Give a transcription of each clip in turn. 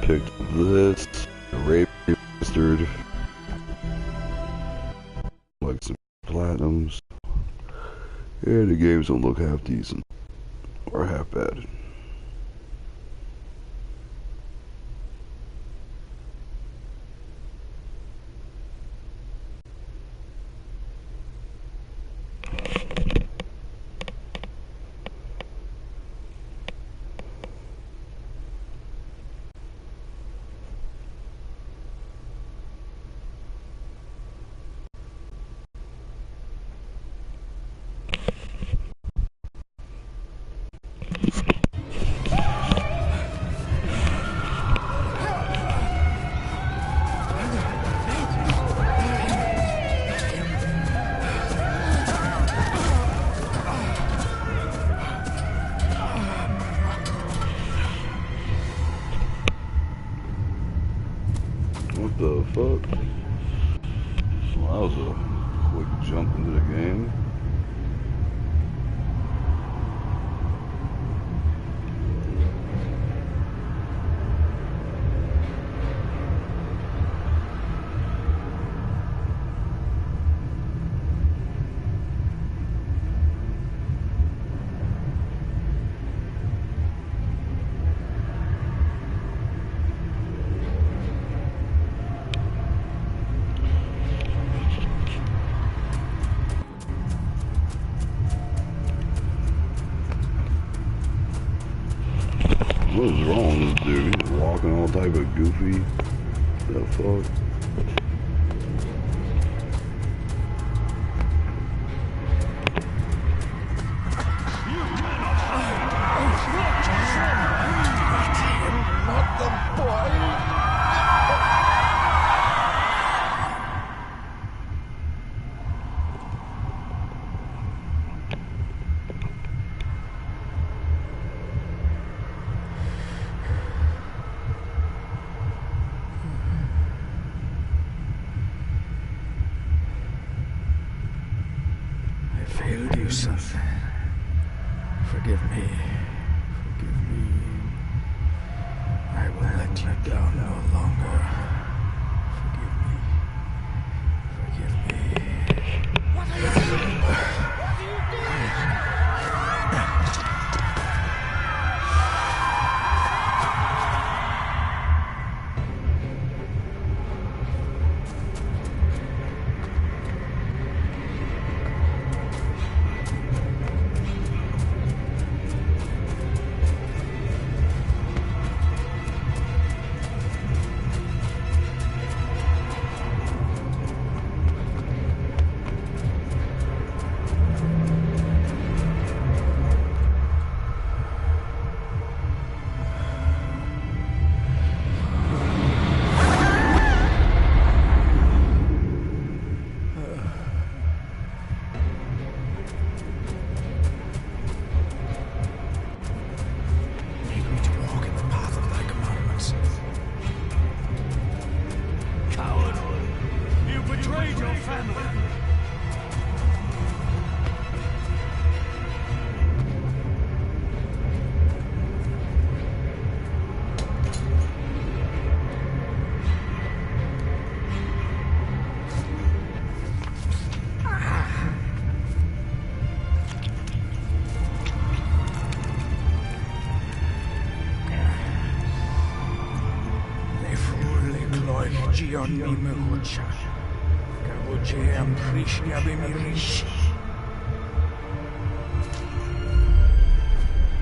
picked this, a rape bastard, like some platinums. Yeah, the games don't look half decent, or half bad. What the fuck? Well, that was a quick jump into the game. What is wrong with this dude? He's walking all type of goofy. The fuck? Not the boy. Failed you, son. Forgive me. Forgive me. I will let you down no longer. Forgive me. Forgive me. What are you doing? What are you doing?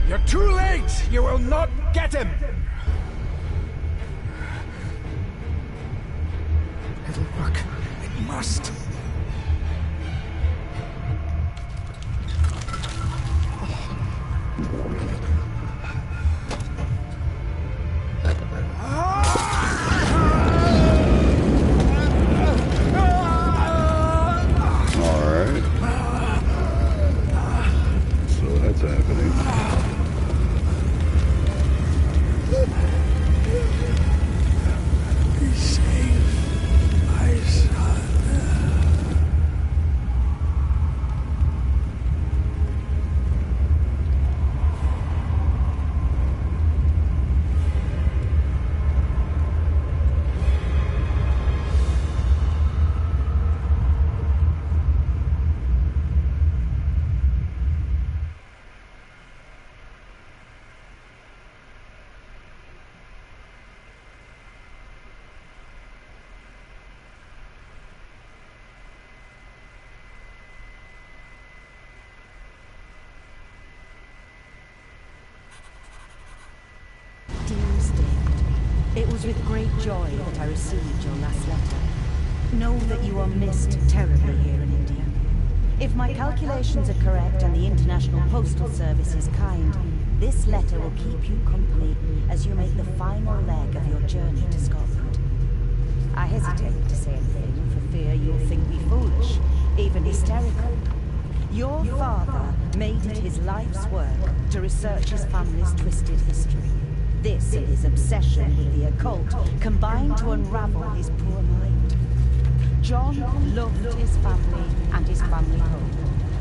You're too late! You will not get him! It'll work. It must. Be safe, my son. It was with great joy that I received your last letter. Know that you are missed terribly here in India. If my calculations are correct and the International Postal Service is kind, this letter will keep you company as you make the final leg of your journey to Scotland. I hesitate to say anything for fear you'll think me foolish, even hysterical. Your father made it his life's work to research his family's twisted history. This and his obsession with the occult combined to unravel his poor mind. John loved his family and his family home,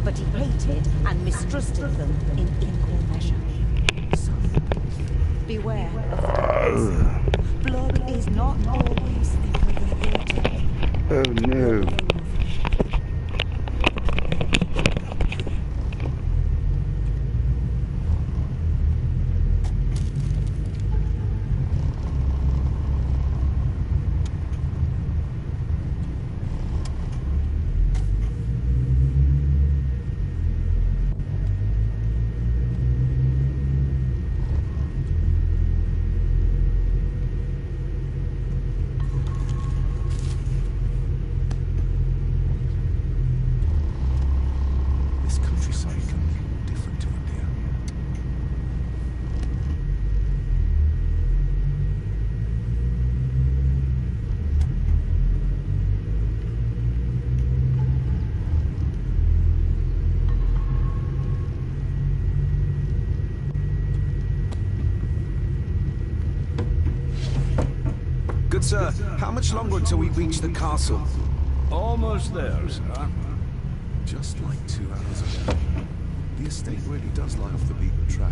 but he hated and mistrusted them in equal measure. So, beware of the darkness. Blood is not always thicker than water. Oh no. Good sir, how much longer until we reach the castle? Almost there, sir. Just like 2 hours ago. The estate really does lie off the beaten track.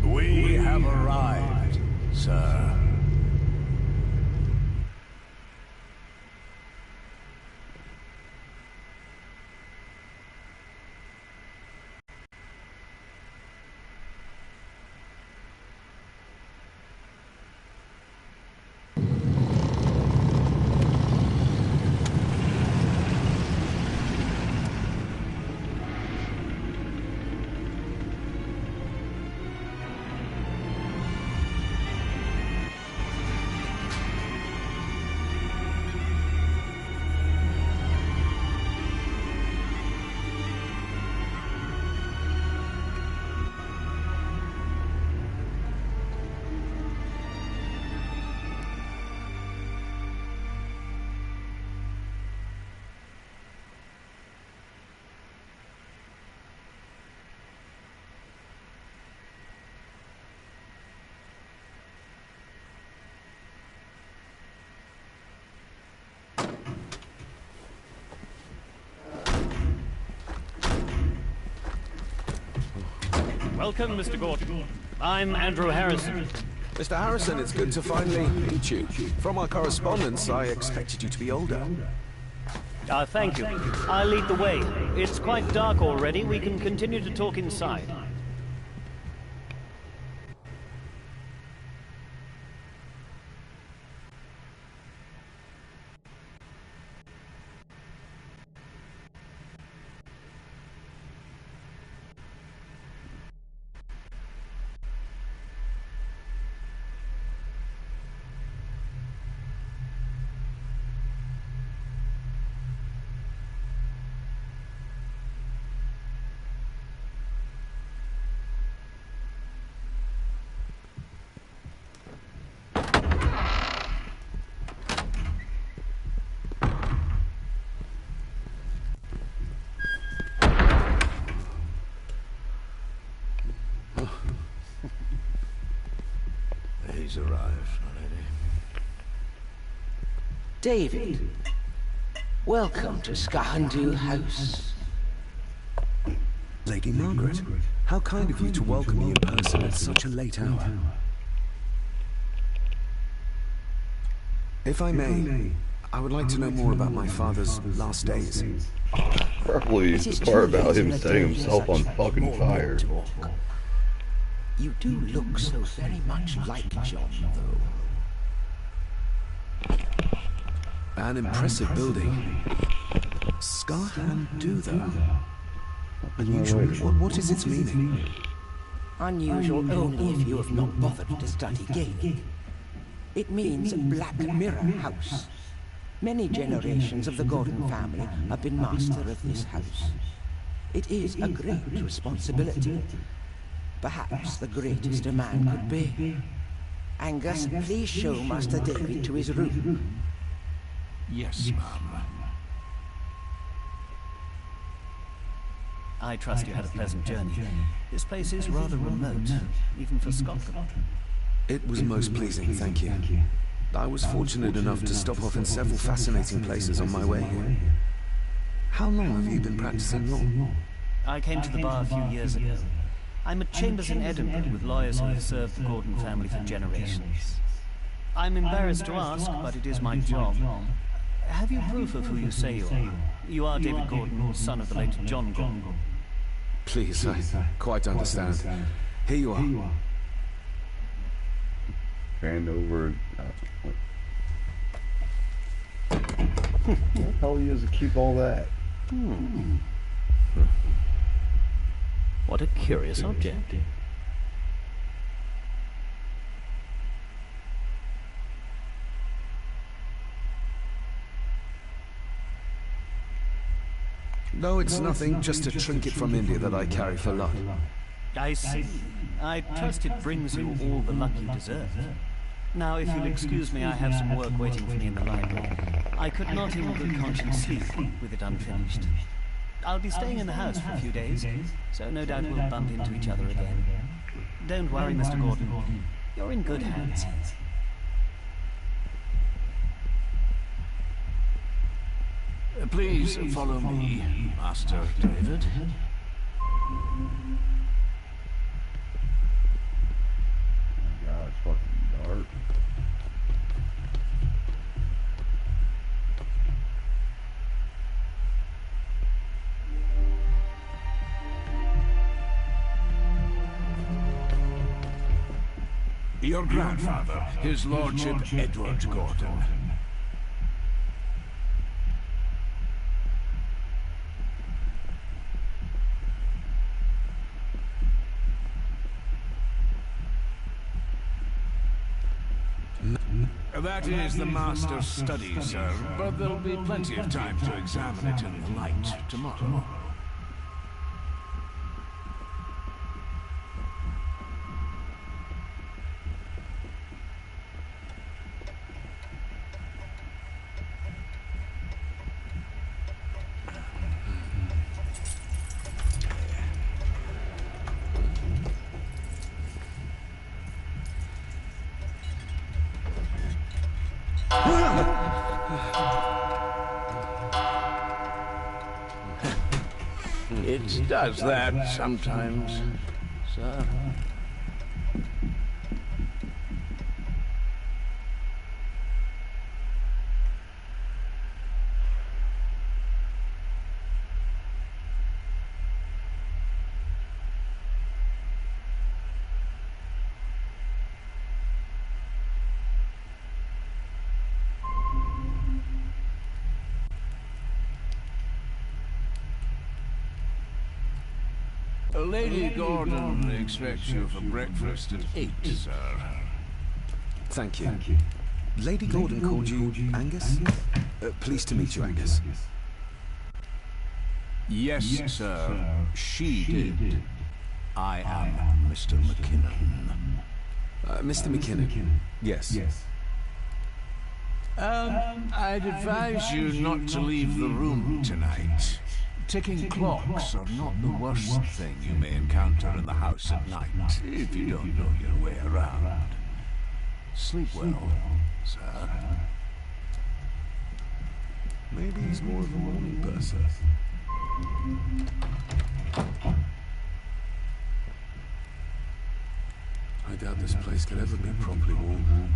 We have arrived, sir. Welcome, Mr. Gordon. I'm Andrew Harrison. Mr. Harrison, it's good to finally meet you. From our correspondence, I expected you to be older. Thank you. I'll lead the way. It's quite dark already. We can continue to talk inside. He's arrived, my lady. David, welcome to Skahandu House. Lady Margaret, how kind of you to welcome me in person at such a late hour. If I may, I would like to know more about my father's last days. Probably the part about him setting himself on fucking fire. You do look so very much like John, though. An impressive building. Skahandu, though. Unusual. What is its meaning? Unusual only if you have not bothered to study Gaelic. It means Black Mirror House. Many generations of the Gordon family have been master of this house. It is a great responsibility. Perhaps the greatest a man could be. Angus, please show Master David to his room. Yes, ma'am. I trust you had a pleasant journey. This place is rather remote, even for Scotland. It was most pleasing, thank you. I was fortunate enough to stop off in several fascinating places on my way here. How long have you been practicing law? I came to the bar a few years ago. I'm at Chambers in Edinburgh with lawyers who have served the Gordon family for generations. I'm embarrassed to ask, but it is my job. Have you proof of who you say you are? You are David Gordon, son of the late John Gordon. Please, I quite understand. Here you are. Hand over. Where the hell he has to keep all that? What a curious object. No, it's nothing, just a trinket from India that I carry for luck. I see. I trust it brings you all the luck you deserve. Now, if you'll excuse me, I have some work waiting for me in the library. I could not in good conscience sleep with it unfinished. I'll be staying in the house for a few days, so no doubt we'll bump into each other again. Don't worry, Mr. Gordon. You're in good hands. Please follow me, Master David. God, it's fucking dark. Your grandfather, His Lordship Edward Gordon. That is the Master's study, sir, but there'll be plenty of time to examine it in the light tomorrow. It does that sometimes, sir. Lady Gordon expects you for breakfast at 8, sir. Thank you. Lady Gordon called you Angus? Pleased to meet you, Angus. Yes, sir. She did. I am Mr. McKinnon. Mr. McKinnon. Yes. I'd advise you not to leave the room tonight. Ticking clocks are not the worst thing you may encounter in the house at night, if you don't know your way around. Sleep well, sir. Maybe he's more of a morning person. I doubt this place could ever be properly warm.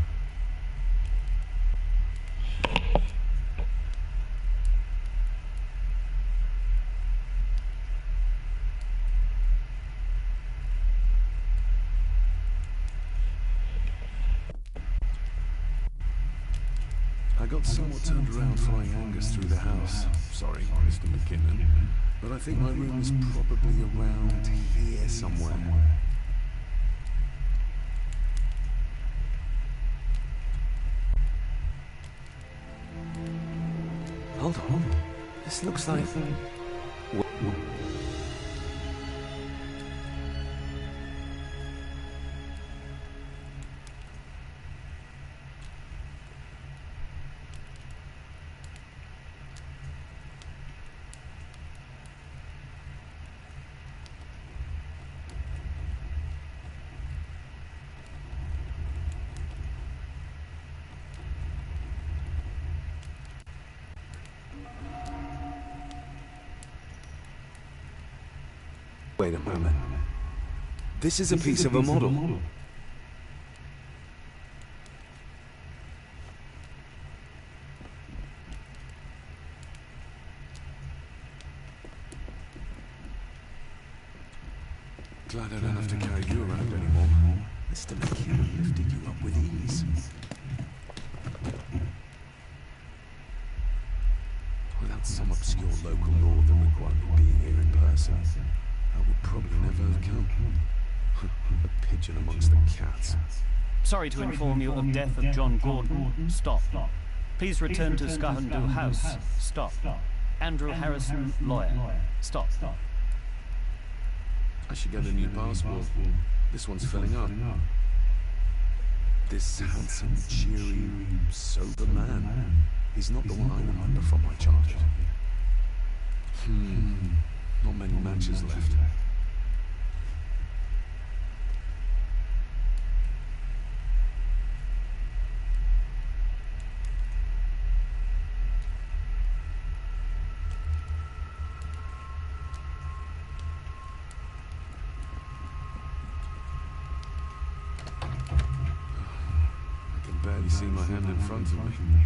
I got somewhat turned around following Angus through the house. Sorry, Mr. McKinnon. But I think my room is probably around here somewhere. Hold on. This looks like... Wait a moment. This is a piece of a model. Glad I don't have to carry you around anymore. Mr. McKinnon lifted you up with ease. Without some obscure local law that required me being here in person, I would probably never have come. A pigeon amongst the cats. Sorry to inform you of death of John Gordon. Stop. Please return to Scahandoo House. Stop. Andrew Harrison, lawyer. Stop. I should get a new passport. This one's filling up. This handsome, cheery, sober man. He's not the one I remember from my childhood. Not many matches left. I can barely see my hand in front of me.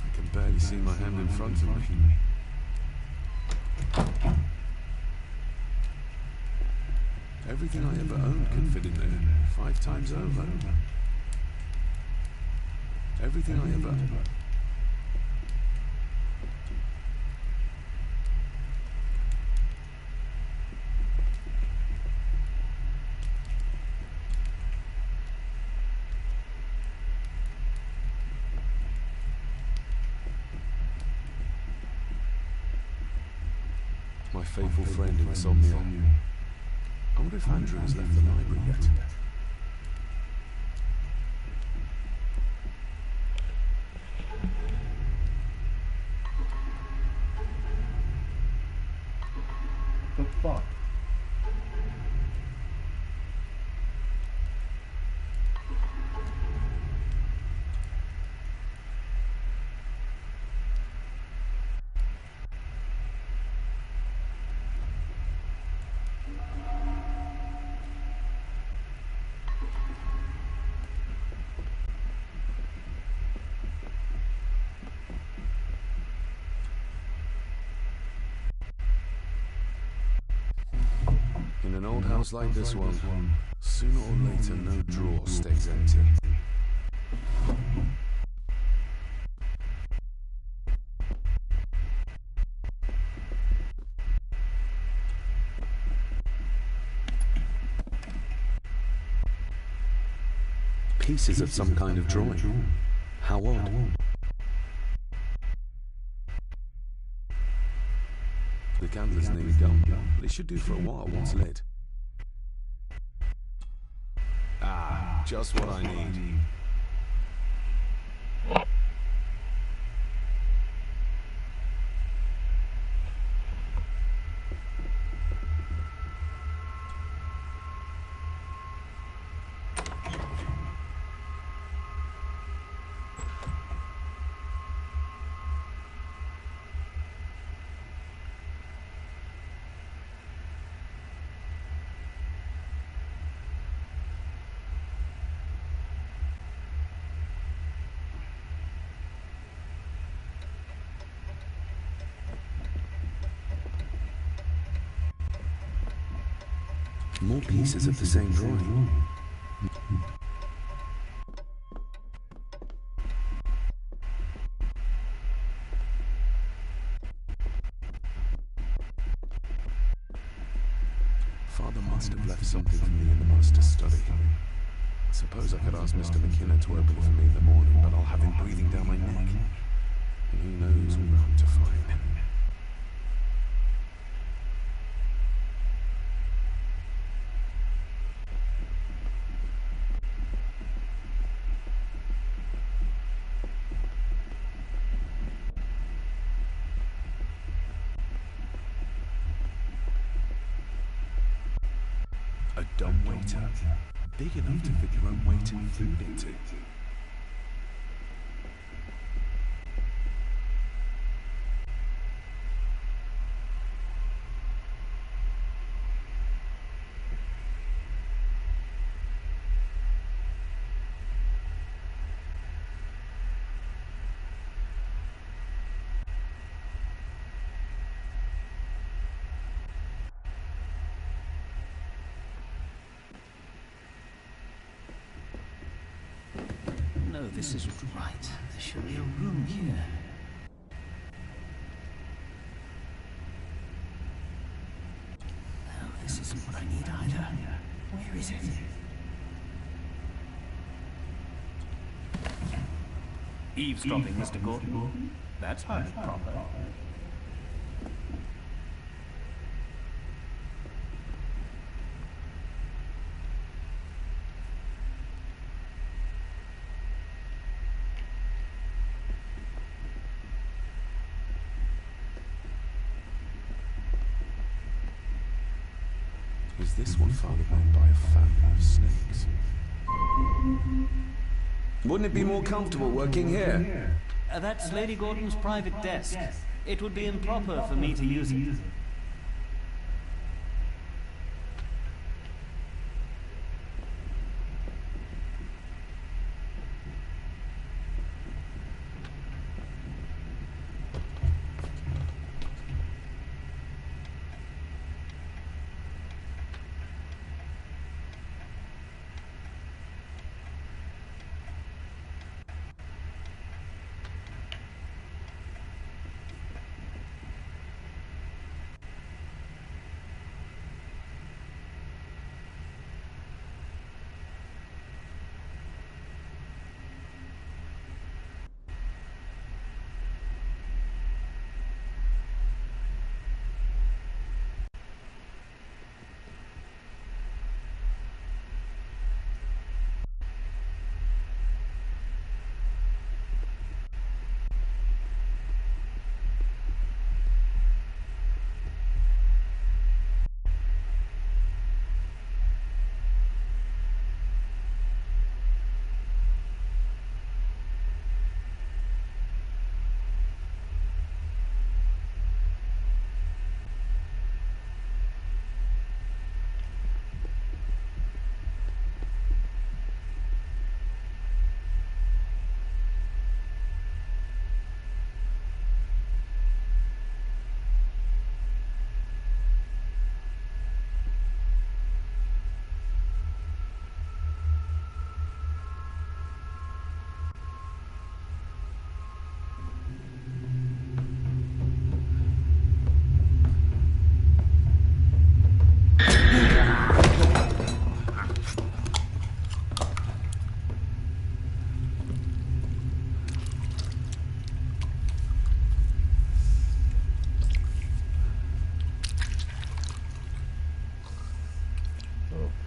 I can barely see my hand in front of me. Everything I ever owned could fit in there 5 times over. Everything I ever... My faithful friend Insomnia. I wonder if Andrew has left the library yet. The fuck? In an old house like this one, sooner or later no drawer stays empty. Pieces of some kind of drawing. How old? The The candle's nearly gone, but it should do for a while once lit. Ah, just what I need. More pieces of the same drawing. Father must have left something for me in the master's study. Suppose I could ask Mr. McKenna to open it for me in the morning, but I'll have him breathing down my neck. And who knows what I'm to find. A dumb waiter, big enough to fit your own weight and food into. No, this isn't right. There should be a room here. No, this isn't what I need either. Where is it? Eavesdropping, Mr. Gordon. That's highly proper. Is this one fathered by a family of snakes? Wouldn't it be more comfortable working here? That's Lady Gordon's private desk. It would be improper for me to use it.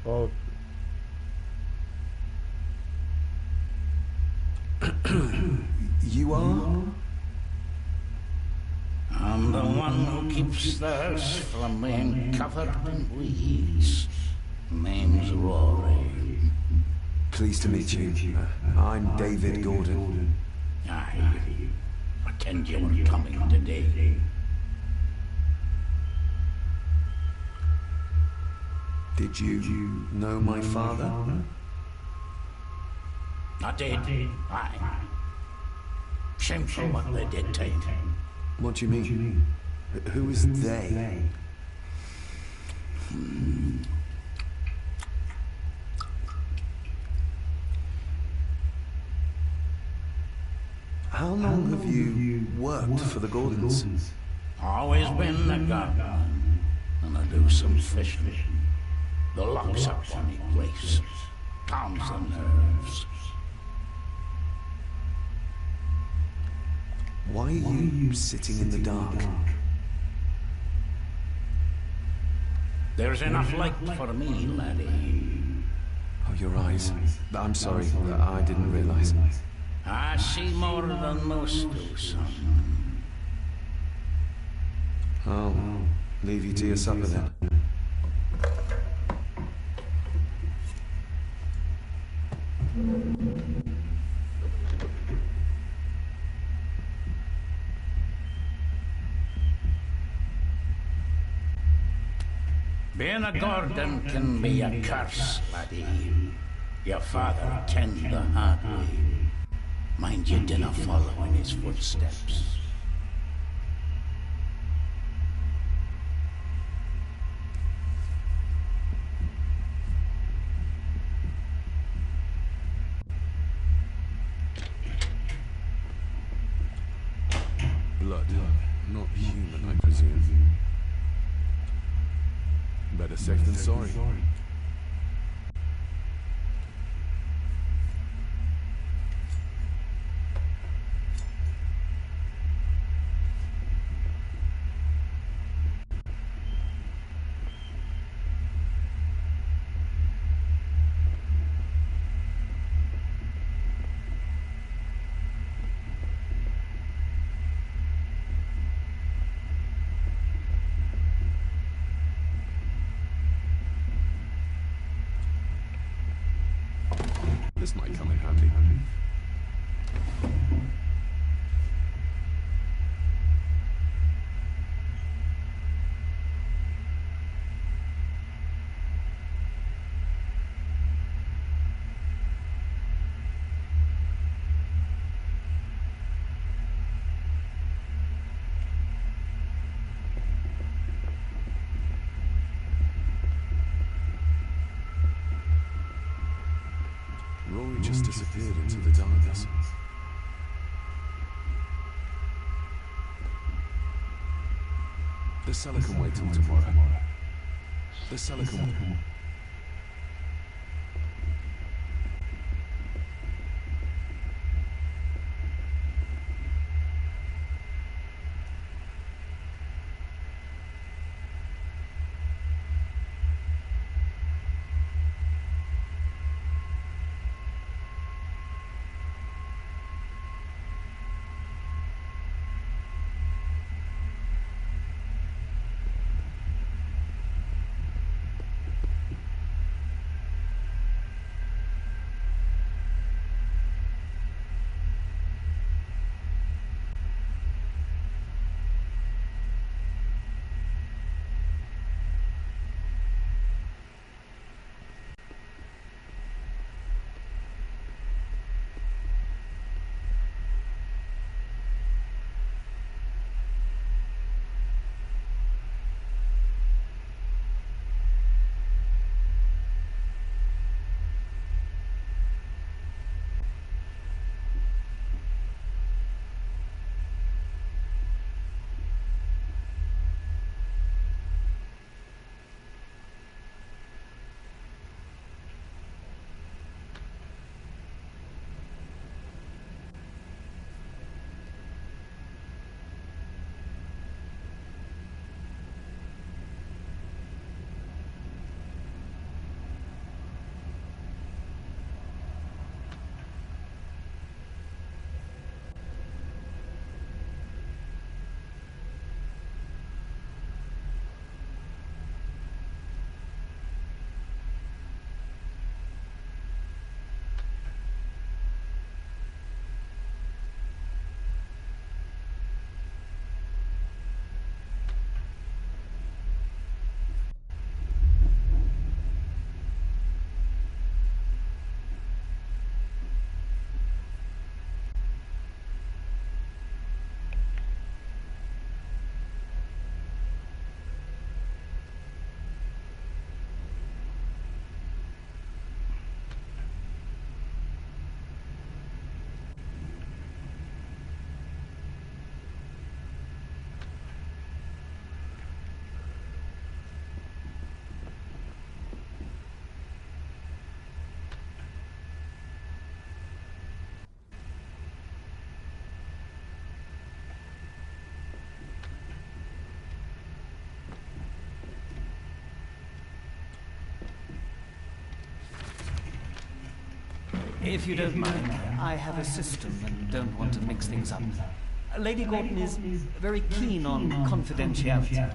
Oh, You are? I'm the one who keeps the house from being covered in weeds. Name's Rory. Pleased to meet you. I'm David Gordon. Aye. Pretend you weren't coming today. Did you know my father? I did. Aye. Shameful what they did to him. What do you mean? Who is they? How long have you worked for the Gordons? Always been a gardener. And I do some fishing. The lock's a funny place. Calms the nerves. Why are you sitting in the dark? There's enough light for me, laddie. Oh, your eyes. I'm sorry, I didn't realize. I see more than most do, son. I'll leave you to your supper then. Being a Gordon can be a curse, laddie. Your father kenned the hard way. Mind you dinna follow in his footsteps. Blood, not human, I presume. Better safe than sorry. This might come in handy. Rory just disappeared into the darkness. The cellar can wait till tomorrow. The cellar can wait. If you don't mind, I have a system and don't want to mix things up. Lady Gordon is very keen on confidentiality.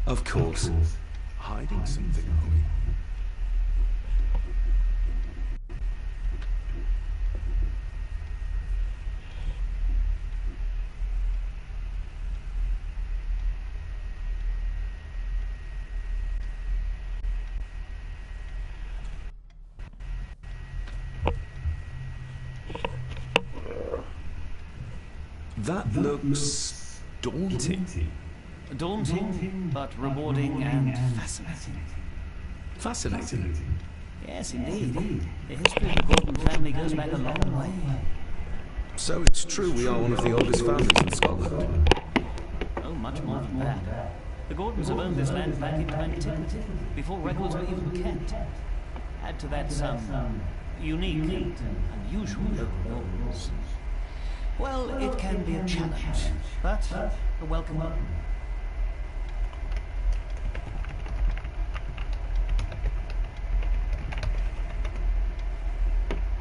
Of course. Hiding something, are we? That looks daunting. Daunting, but rewarding and fascinating. Fascinating. Yes, indeed. The history of the Gordon family goes back a long way. So it's true we are one of the oldest families in Scotland. Oh, much more than that. The Gordons have owned this land back into antiquity, before records were even kept. Add to that some unique and unusual local laws. Well, it can be a challenge, but a welcome one.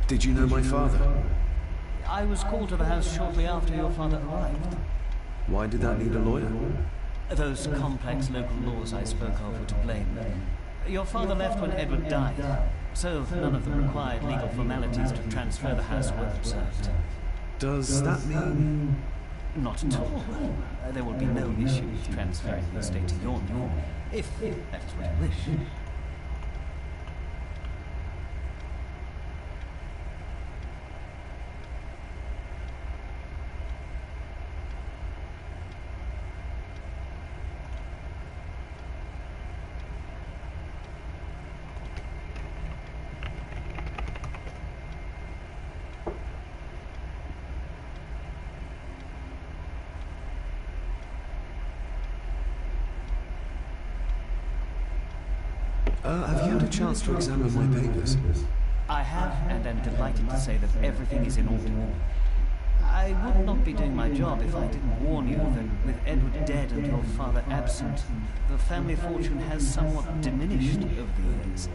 Did you know my father? I was called to the house shortly after your father arrived. Why did that need a lawyer? Those complex local laws I spoke of were to blame. Your father left when Edward died, so none of the required legal formalities to transfer the house were observed. Does that mean... Not at all. There will be no issue with transferring the estate to your name, if that is what you wish. Have you had a chance to examine my papers? I have, and am delighted to say that everything is in order. I would not be doing my job if I didn't warn you that with Edward dead and your father absent, the family fortune has somewhat diminished over the years.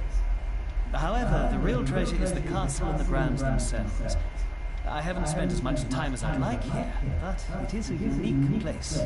However, the real treasure is the castle and the grounds themselves. I haven't spent as much time as I'd like here, but it is a unique place.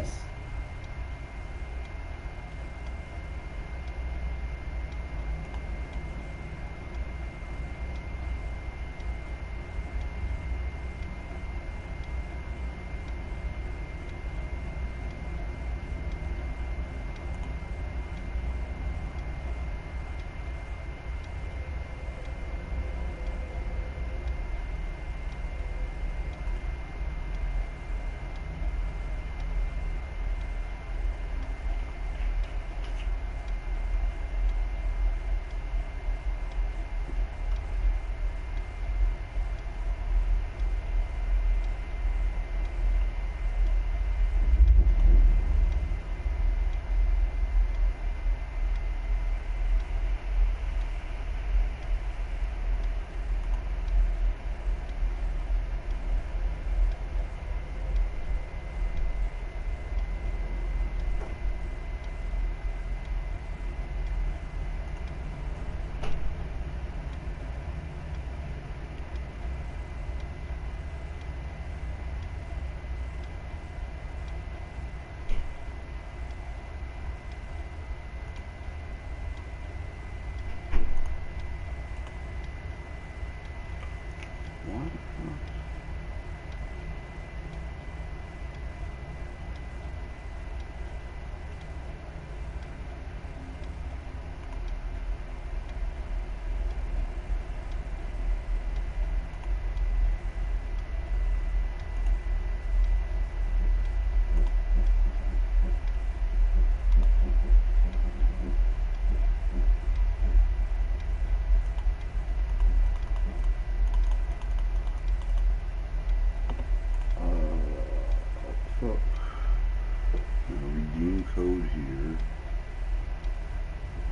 Code here.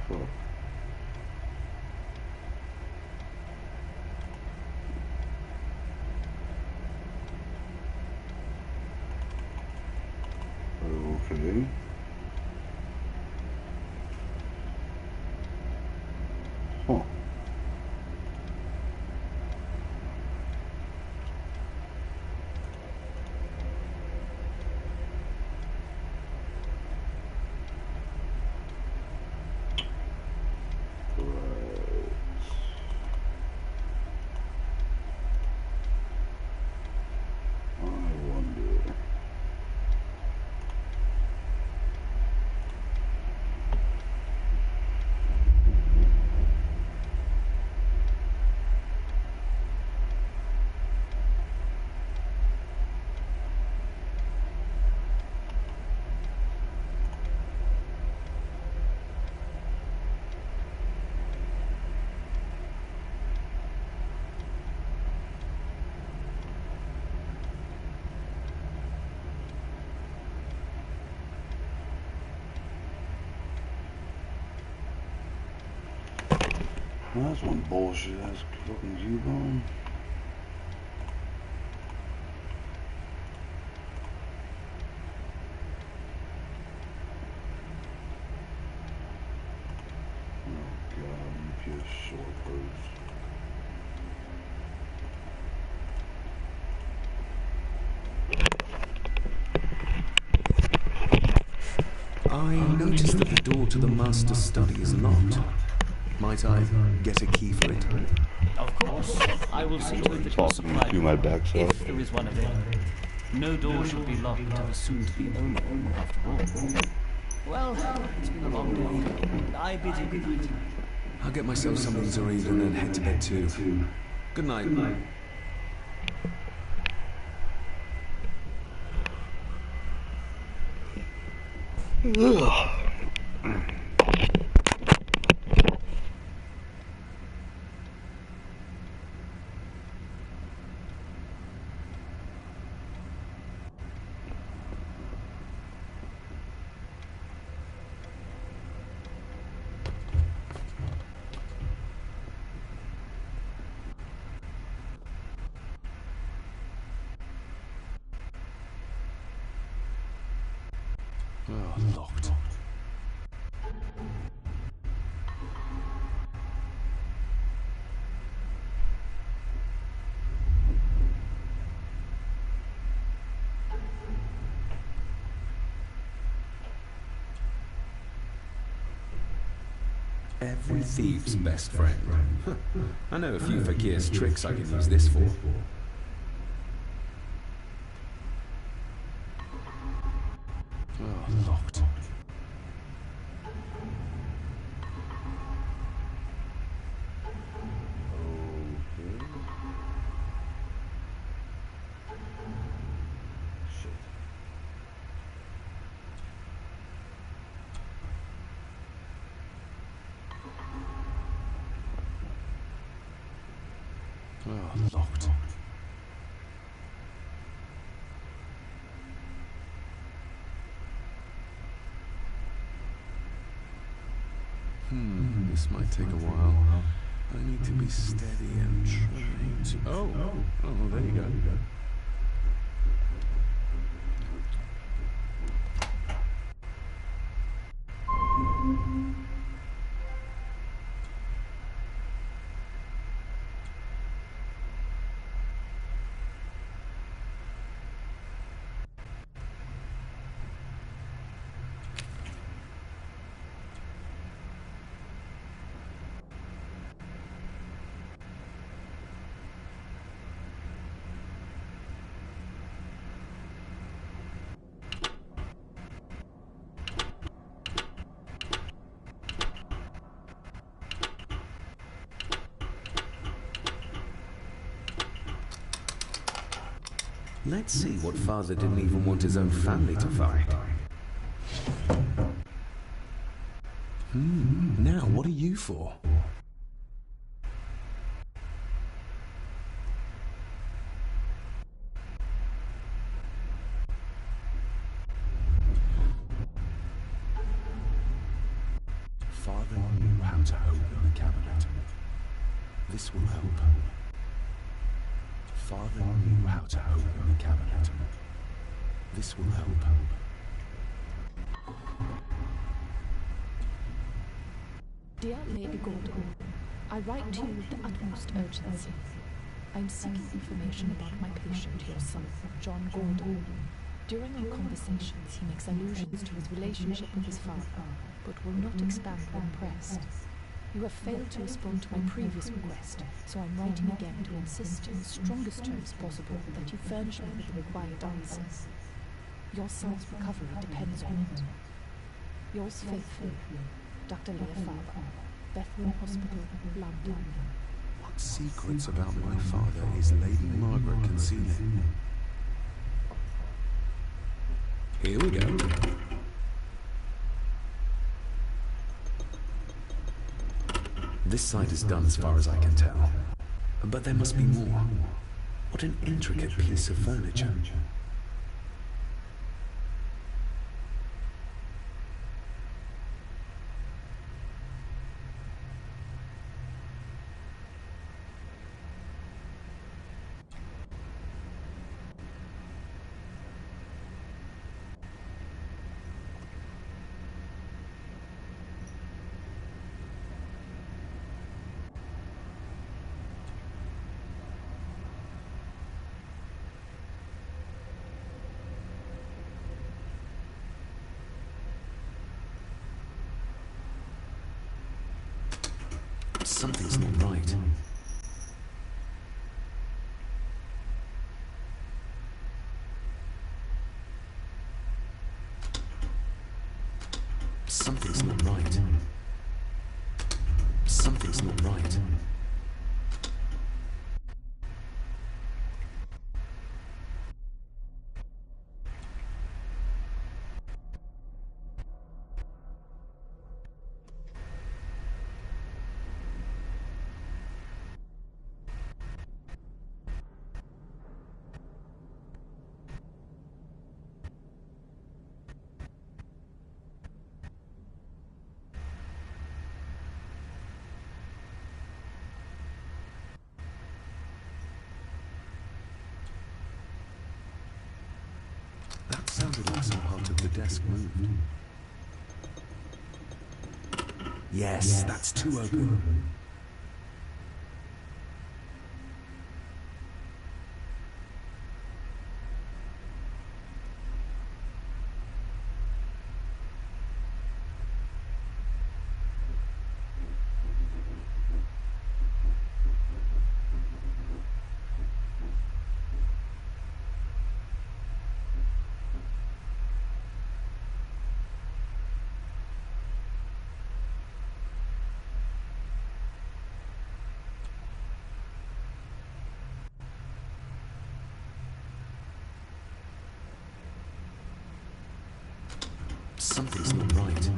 Fuck. Okay. Huh. Well, that's one bullshit ass fucking Cubone. Oh god, you PS4 first. I noticed that the door to the master's study is locked. Might I get a key for it? Of course. I will see to it that you're supplied through my backside. if there is one available. No door should be locked to the soon-to-be owner, after all. Well, it's been a long day. I bid you good night. I'll get myself something to read and then head to bed too. Good night. Ugh. Oh, locked. Every thief's best friend. I know a few fakir's tricks I can use this for. Oh, locked. Oh, locked. This might take a while. I need to be steady and try to... Oh, there you go. Let's see what father didn't even want his own family to find. Now, what are you for? Father knew how to open a cabinet. This will help. Father knew how to open a cabinet. This will help. Dear Lady Gordon, I write to you with the utmost urgency. I am seeking information about my patient, your son, John Gordon. During our conversations, he makes allusions to his relationship with his father, but will not expand when pressed. You have failed to respond to my previous request, so I'm writing again to insist in the strongest terms possible that you furnish me with the required answers. Your son's recovery depends on it. Yours faithfully, Dr. Leah Farber, Bethlehem Hospital, London. What secrets about my father is Lady Margaret concealing? Here we go. This side is done as far as I can tell. But there must be more. What an intricate piece of furniture. Something's not right. Something's not right. Something's not right. That sounded like some part of the desk moved. Yes, that's too open. Something's not right.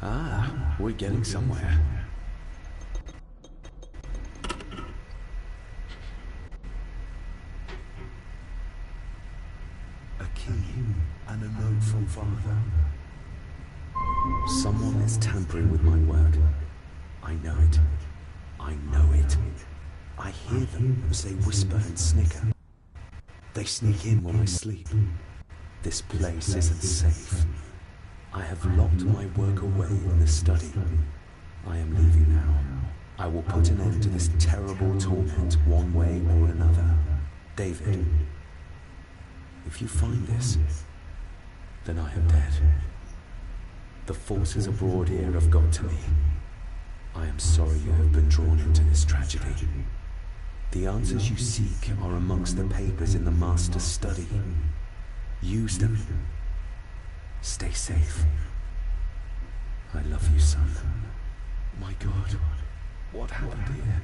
Ah, we're getting somewhere. A key and a note from Father. Someone is tampering with my work. I know it. I know it. I hear them as they whisper and snicker. They sneak in when I sleep. This place isn't safe. I have locked my work away in the study. I am leaving now. I will put an end to this terrible torment one way or another. David, if you find this, then I am dead. The forces abroad here have got to me. I am sorry you have been drawn into this tragedy. The answers you seek are amongst the papers in the Master's study. Use them. Stay safe. I love you, son. My God, what happened here?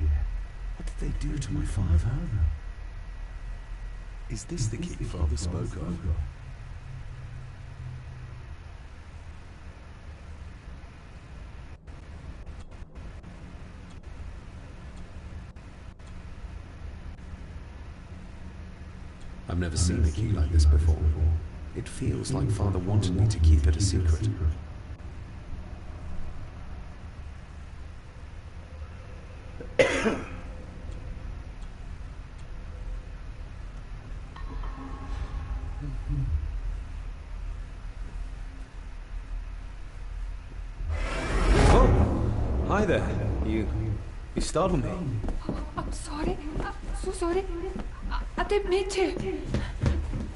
What did they do to my father? Is this the key Father spoke of? I've never seen a key like this before. It feels like Father wanted me to keep it a secret. Oh! Hi there. You startled me. Oh, I'm sorry. I'm so sorry. I didn't mean to.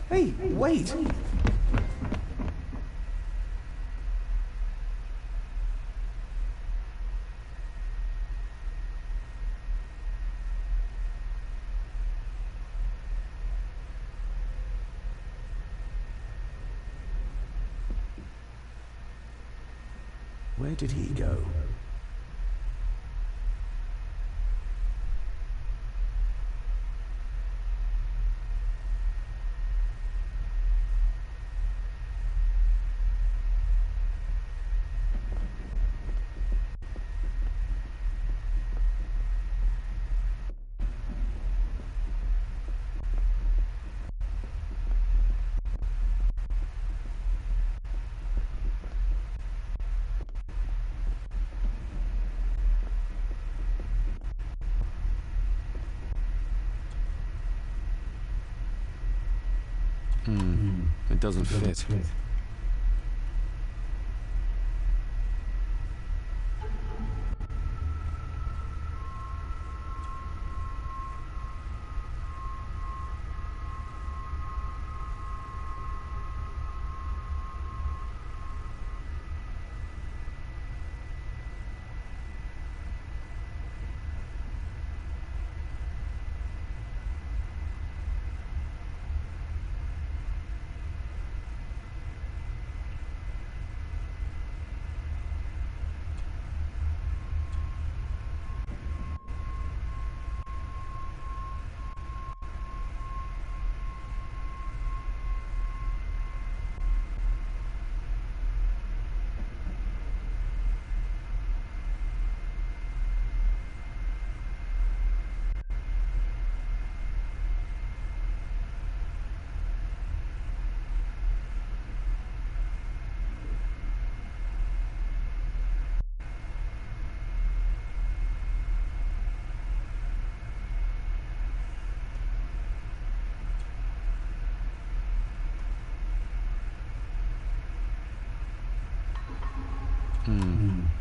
Hey, wait! Where did he go? doesn't fit.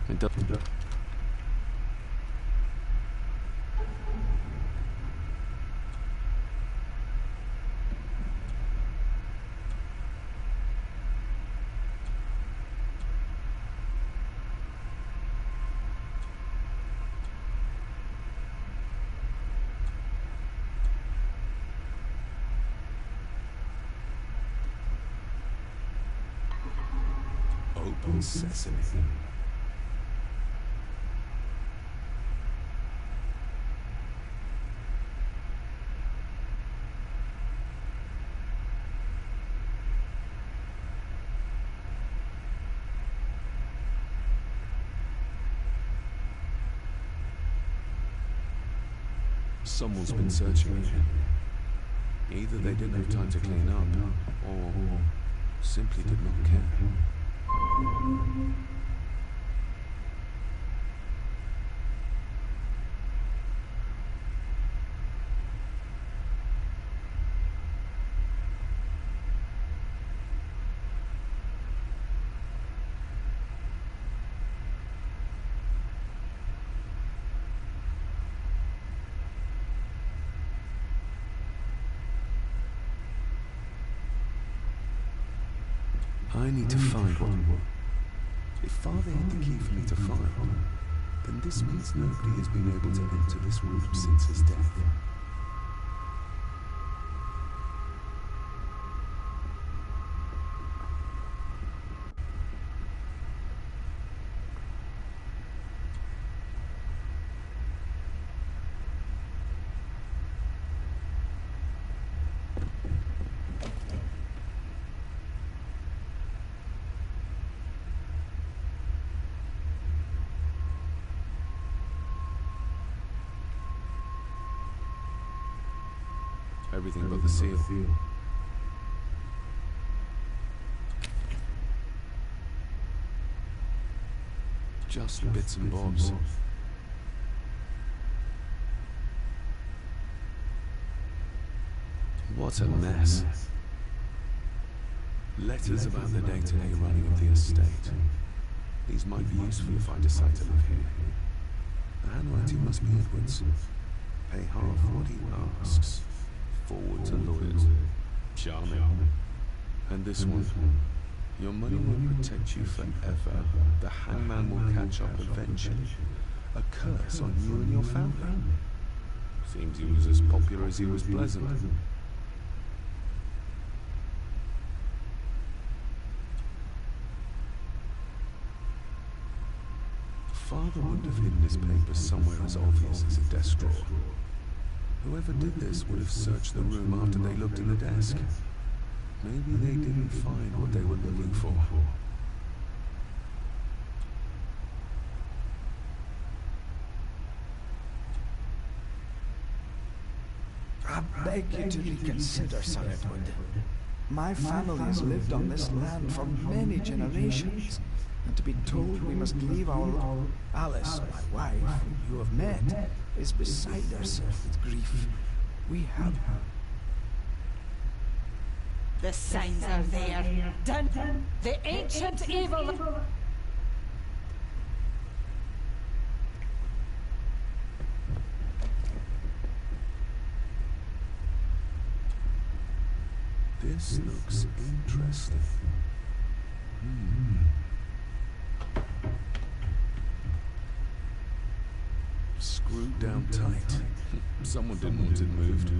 It doesn't. Open sesame. Someone's been searching here. Either they didn't have time to clean up, or simply did not care. I need to find one. If Father hid the key for me to find, then this means nobody has been able to enter this room since his death. Everything but the seal. Just bits and bobs. What a mess. Letters about the day-to-day running of the estate. These might be useful if I decide to live here. The handwriting must be Edward's. Pay half what he asks. Forward to lawyers. Charming. And this one. Your money will protect you forever. The hangman will catch up eventually. A curse on you and your family. Seems he was as popular as he was pleasant. Father wouldn't have hidden his papers somewhere as obvious as a desk drawer. Whoever did this would have searched the room after they looked in the desk. Maybe they didn't find what they were looking for. I beg you to reconsider, Sir Edward. My family has lived on this land for many generations, and to be told we must leave our Alice, my wife, whom you have met, is beside ourselves with grief. We have... The signs are there. Done. The ancient evil. This looks interesting. Screwed down tight. Someone didn't want it moved.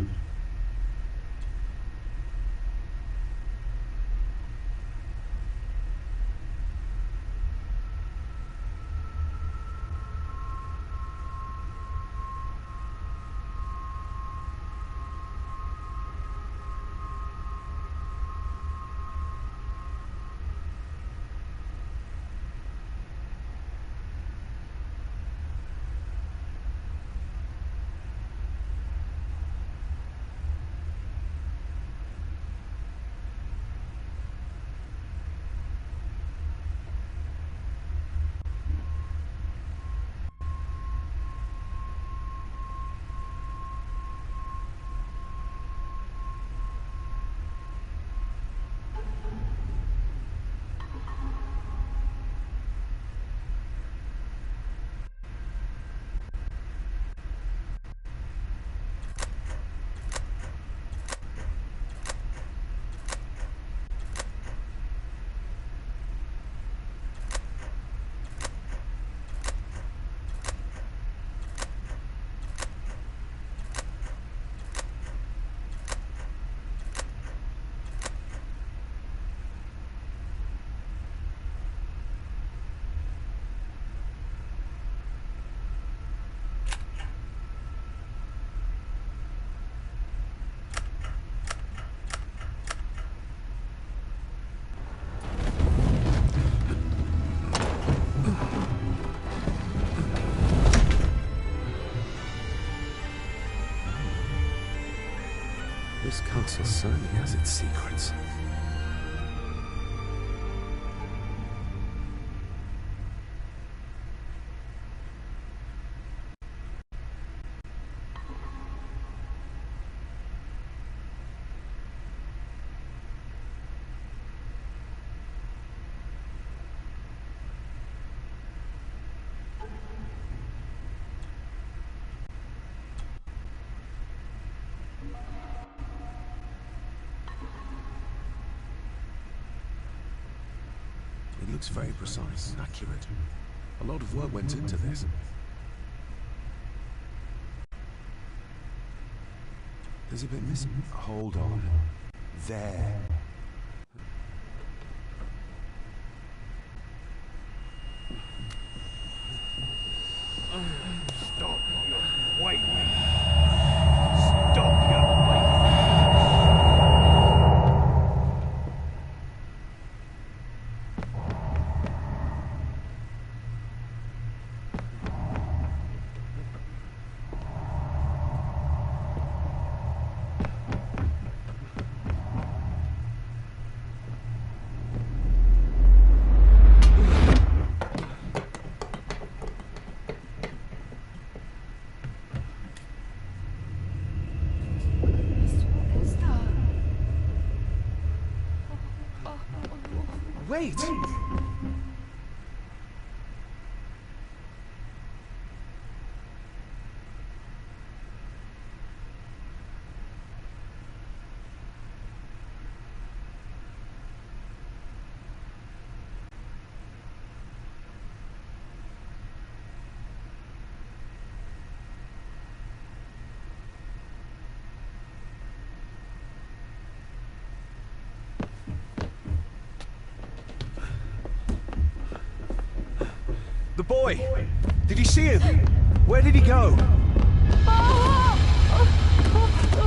This castle certainly has its secrets. It looks very precise, accurate. A lot of work went into this. There's a bit missing. Hold on. There. Stop your waiting. Stop your waiting. Wait! The boy! Did you see him? Where did he go?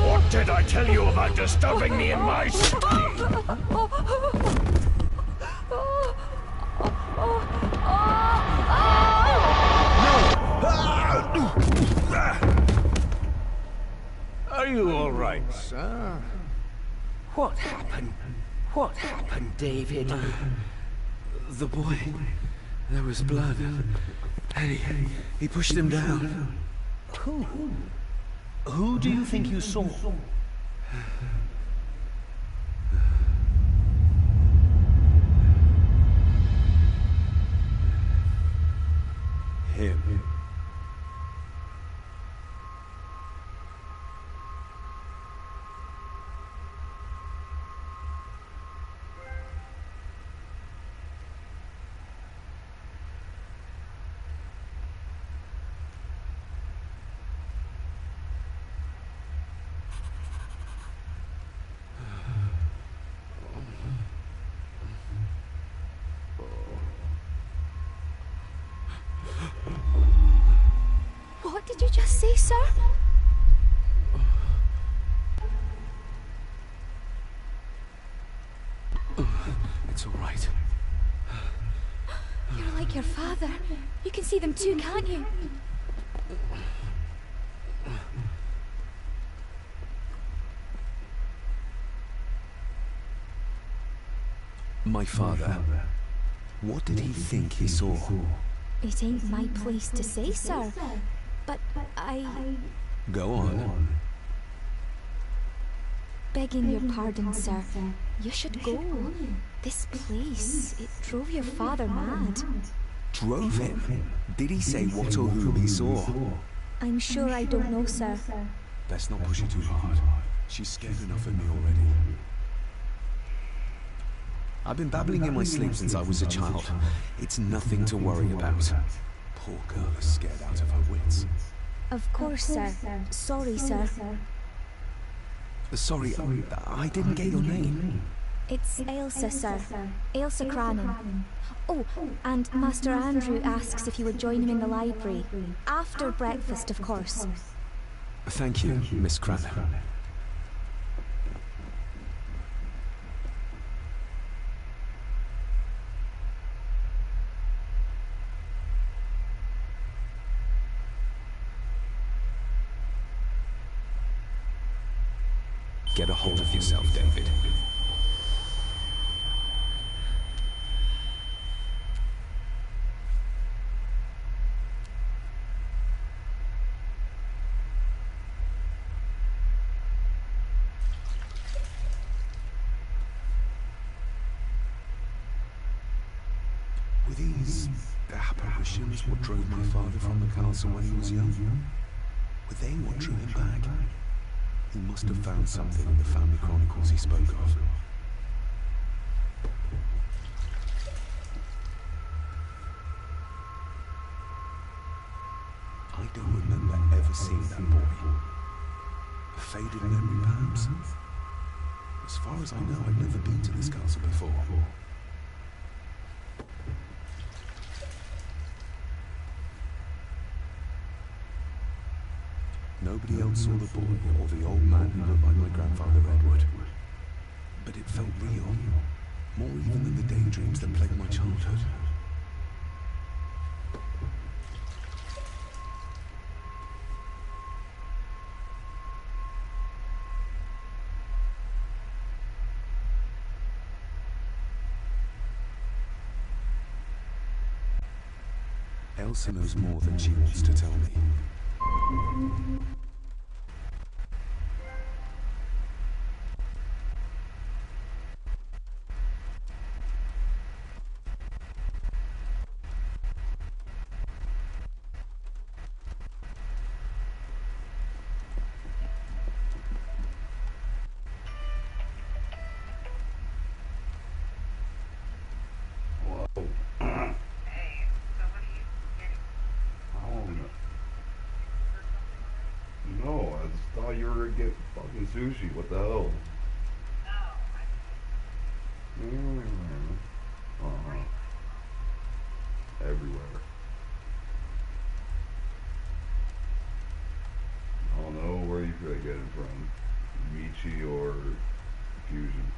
What did I tell you about disturbing me in my study? Are you all right, sir? What happened? What happened, David? The boy. There was blood. And he pushed him down. Who? Who do you think you saw? him. What did you just say, sir? It's all right. You're like your father. You can see them too, can't you? My father. What did he think he saw? It ain't my place to say, sir. But Go on. begging your pardon, sir. You should go. This place, it drove your father mad. Drove him? Did he say what or who he saw? I'm sure I don't know, sir. Let's not push it too hard. She's scared enough of me already. I've been babbling in my sleep since I was a child. It's nothing to worry about. Poor girl is scared out of her wits. Of course, sir. Sorry, sir. Sorry, I didn't get your name. It's Ailsa, sir. Ailsa Crannan. Oh, and Master Andrew asks if you would join him in the library. After breakfast, of course. Thank you, Miss Crannan. Get a hold of yourself, David. Were these apparitions what drove my father from the castle when he was young? Were they what drew him back? He must have found something in the family chronicles he spoke of. I don't remember ever seeing that boy. A faded memory, perhaps? As far as I know, I've never been to this castle before. Nobody else saw the boy or the old man who looked like my grandfather Edward. But it felt real, more even than the daydreams that plagued my childhood. Elsa knows more than she wants to tell me. No, I just thought you were gonna get fucking sushi. What the hell? Everywhere. I don't know where you could get it from. Michi or Fusion.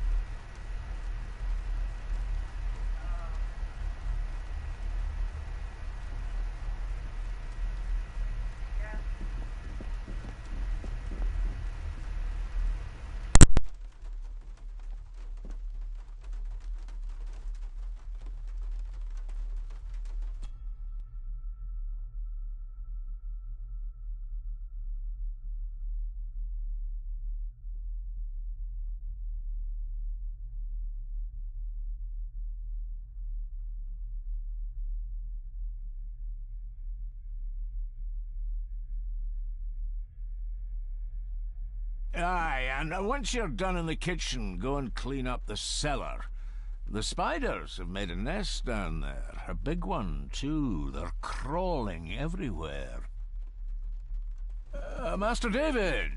Aye, and once you're done in the kitchen, go and clean up the cellar. The spiders have made a nest down there. A big one, too. They're crawling everywhere. Master David,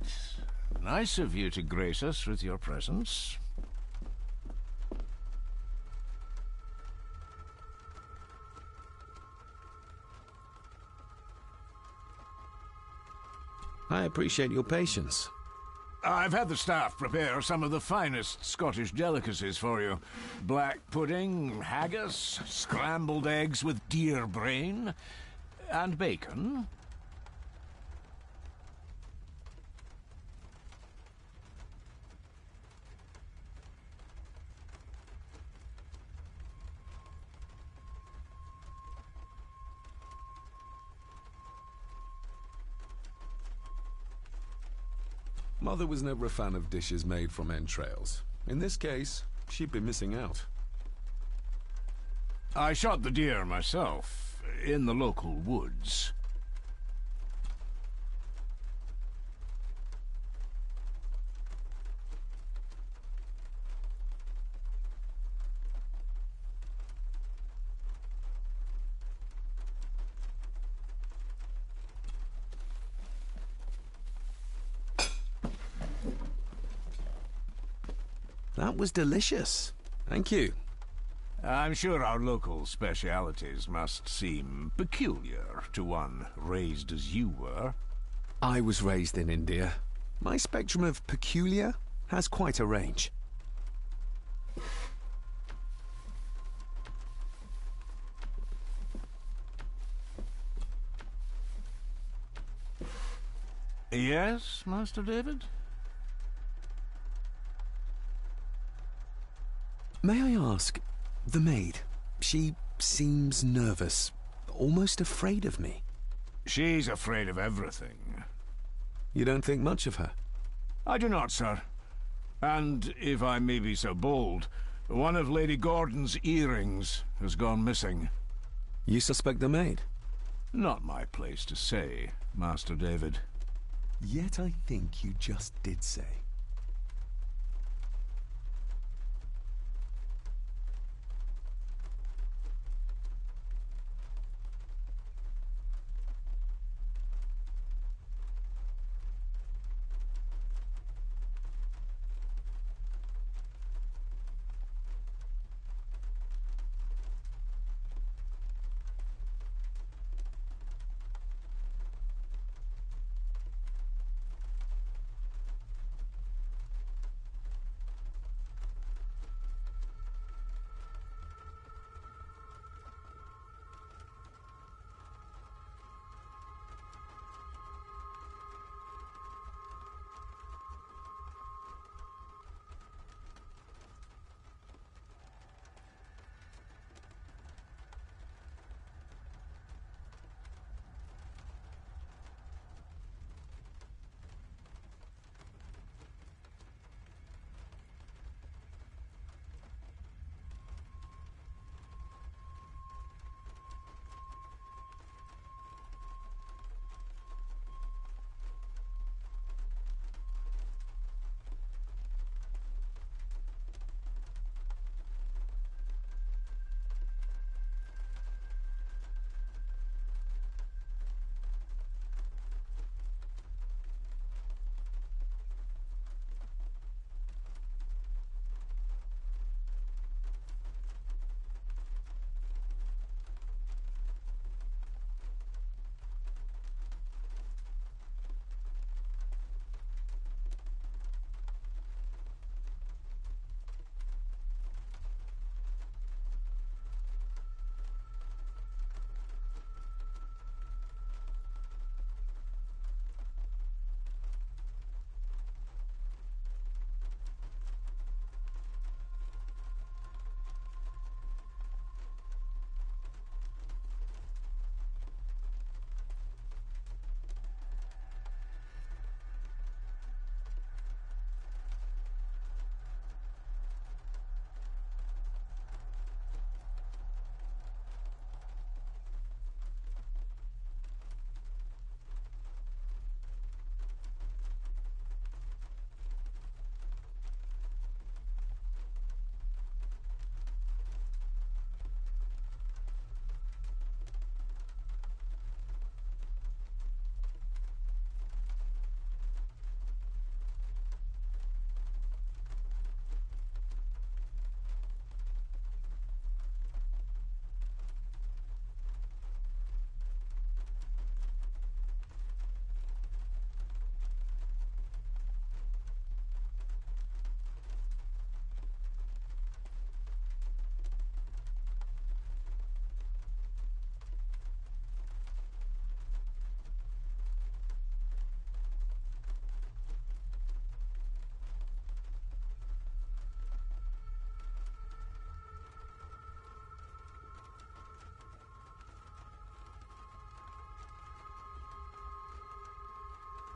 nice of you to grace us with your presence. I appreciate your patience. I've had the staff prepare some of the finest Scottish delicacies for you. Black pudding, haggis, scrambled eggs with deer brain, and bacon. Mother was never a fan of dishes made from entrails. In this case, she'd be missing out. I shot the deer myself, in the local woods. That was delicious. Thank you. I'm sure our local specialities must seem peculiar to one raised as you were. I was raised in India. My spectrum of peculiar has quite a range. Yes, Master David? May I ask, the maid, she seems nervous, almost afraid of me. She's afraid of everything. You don't think much of her? I do not, sir. And, if I may be so bold, one of Lady Gordon's earrings has gone missing. You suspect the maid? Not my place to say, Master David. Yet I think you just did say.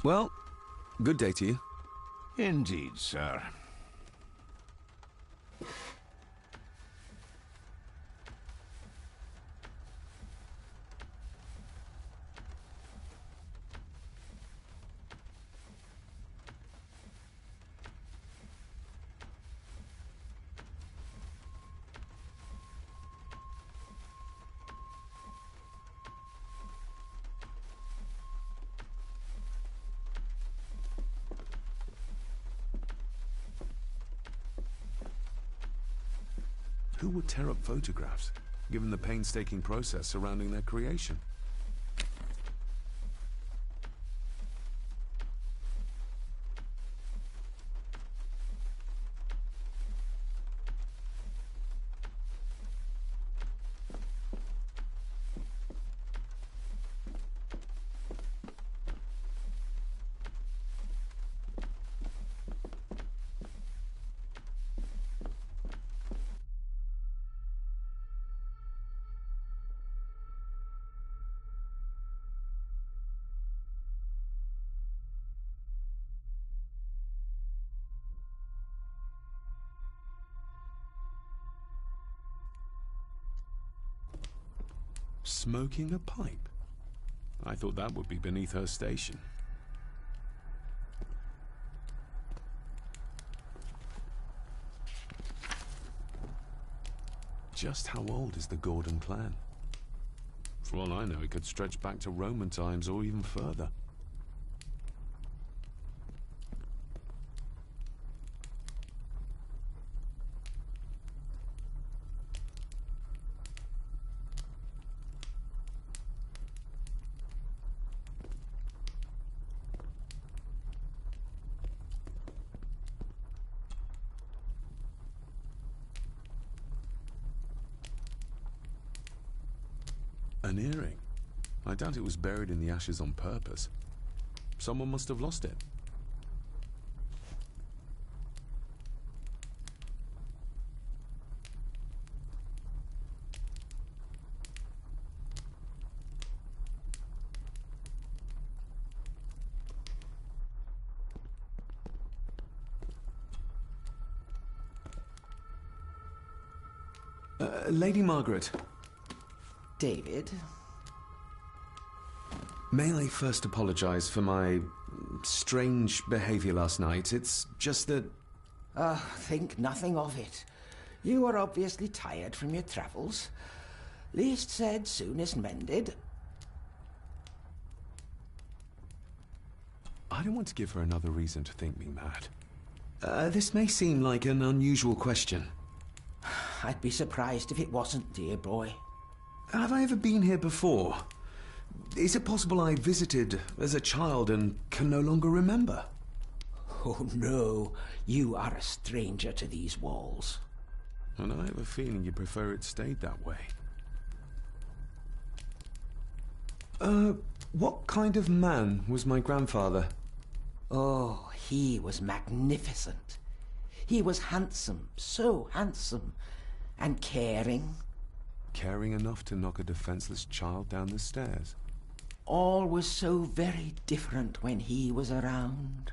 Well, good day to you. Indeed, sir. Who would tear up photographs, given the painstaking process surrounding their creation? Smoking a pipe? I thought that would be beneath her station. Just how old is the Gordon clan? For all I know, it could stretch back to Roman times or even further. An earring? I doubt it was buried in the ashes on purpose. Someone must have lost it. Lady Margaret. David? May I first apologize for my strange behavior last night? It's just that... Think nothing of it. You were obviously tired from your travels. Least said, soonest mended. I don't want to give her another reason to think me mad. This may seem like an unusual question. I'd be surprised if it wasn't, dear boy. Have I ever been here before? Is it possible I visited as a child and can no longer remember? Oh no, you are a stranger to these walls. And I have a feeling you prefer it stayed that way. What kind of man was my grandfather? Oh, he was magnificent. He was handsome, so handsome, and caring. Caring enough to knock a defenseless child down the stairs. All was so very different when he was around.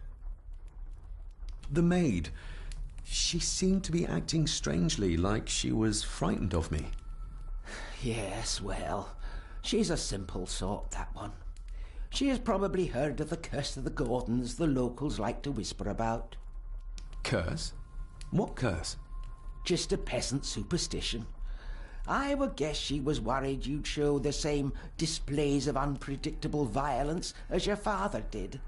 The maid. She seemed to be acting strangely, like she was frightened of me. Yes, well, she's a simple sort, that one. She has probably heard of the curse of the Gordons the locals like to whisper about. Curse? What curse? Just a peasant superstition. I would guess she was worried you'd show the same displays of unpredictable violence as your father did.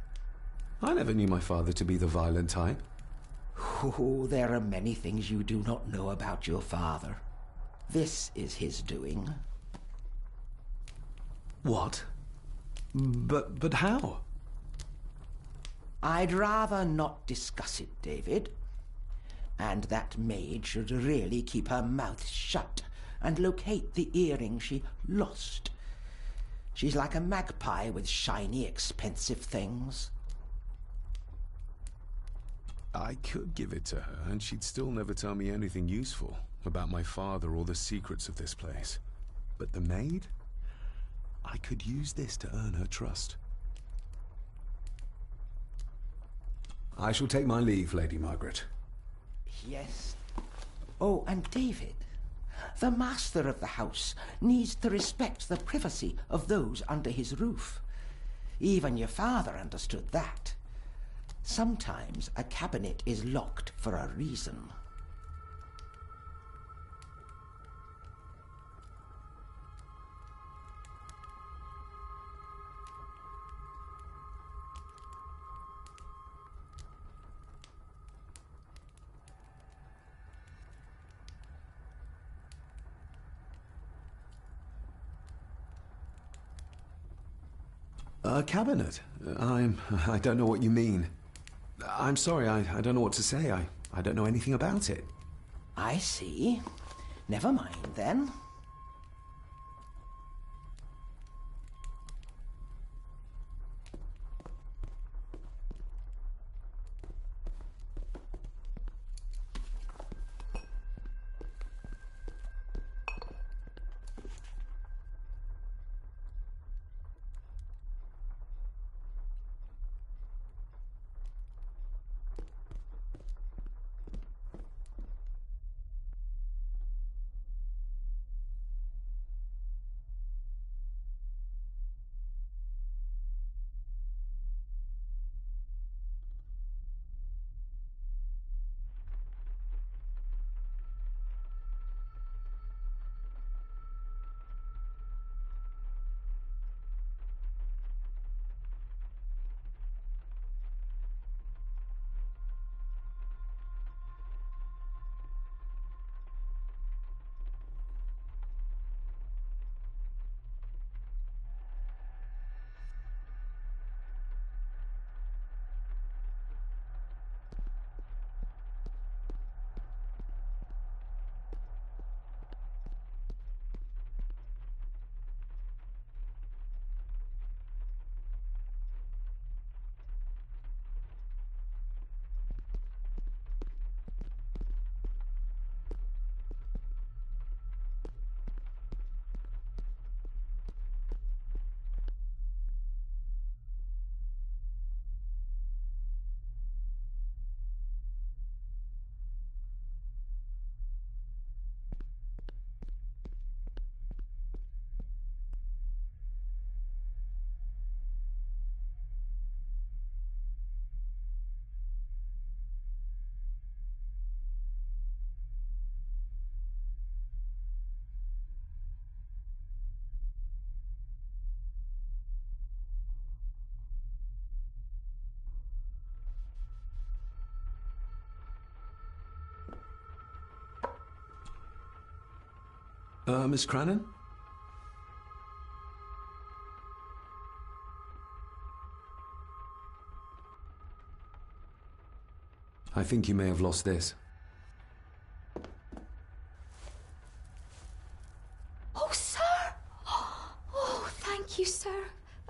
I never knew my father to be the violent type. Oh, there are many things you do not know about your father. This is his doing. What? But how? I'd rather not discuss it, David. And that maid should really keep her mouth shut and locate the earring she lost. She's like a magpie with shiny, expensive things. I could give it to her, and she'd still never tell me anything useful about my father or the secrets of this place. But the maid? I could use this to earn her trust. I shall take my leave, Lady Margaret. Yes. Oh, and David, the master of the house needs to respect the privacy of those under his roof. Even your father understood that. Sometimes a cabinet is locked for a reason. A cabinet? I don't know what you mean. I'm sorry, I don't know what to say. I don't know anything about it. I see. Never mind, then. Miss Crannan? I think you may have lost this. Oh, sir! Oh, thank you, sir.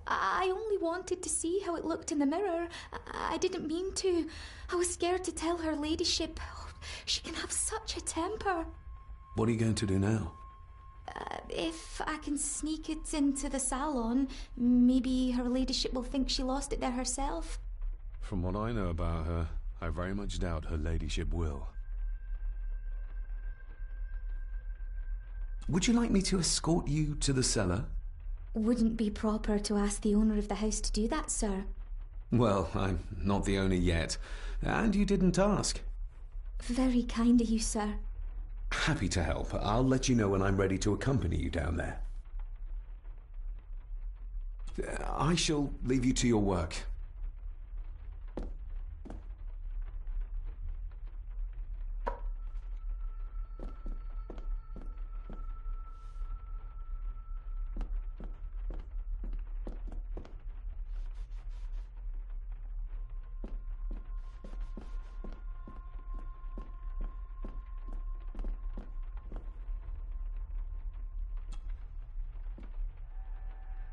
I only wanted to see how it looked in the mirror. I didn't mean to. I was scared to tell her ladyship. Oh, she can have such a temper. What are you going to do now? If I can sneak it into the salon, maybe her ladyship will think she lost it there herself. From what I know about her, I very much doubt her ladyship will. Would you like me to escort you to the cellar? Wouldn't be proper to ask the owner of the house to do that, sir. Well, I'm not the owner yet, and you didn't ask. Very kind of you, sir. Happy to help. I'll let you know when I'm ready to accompany you down there. I shall leave you to your work.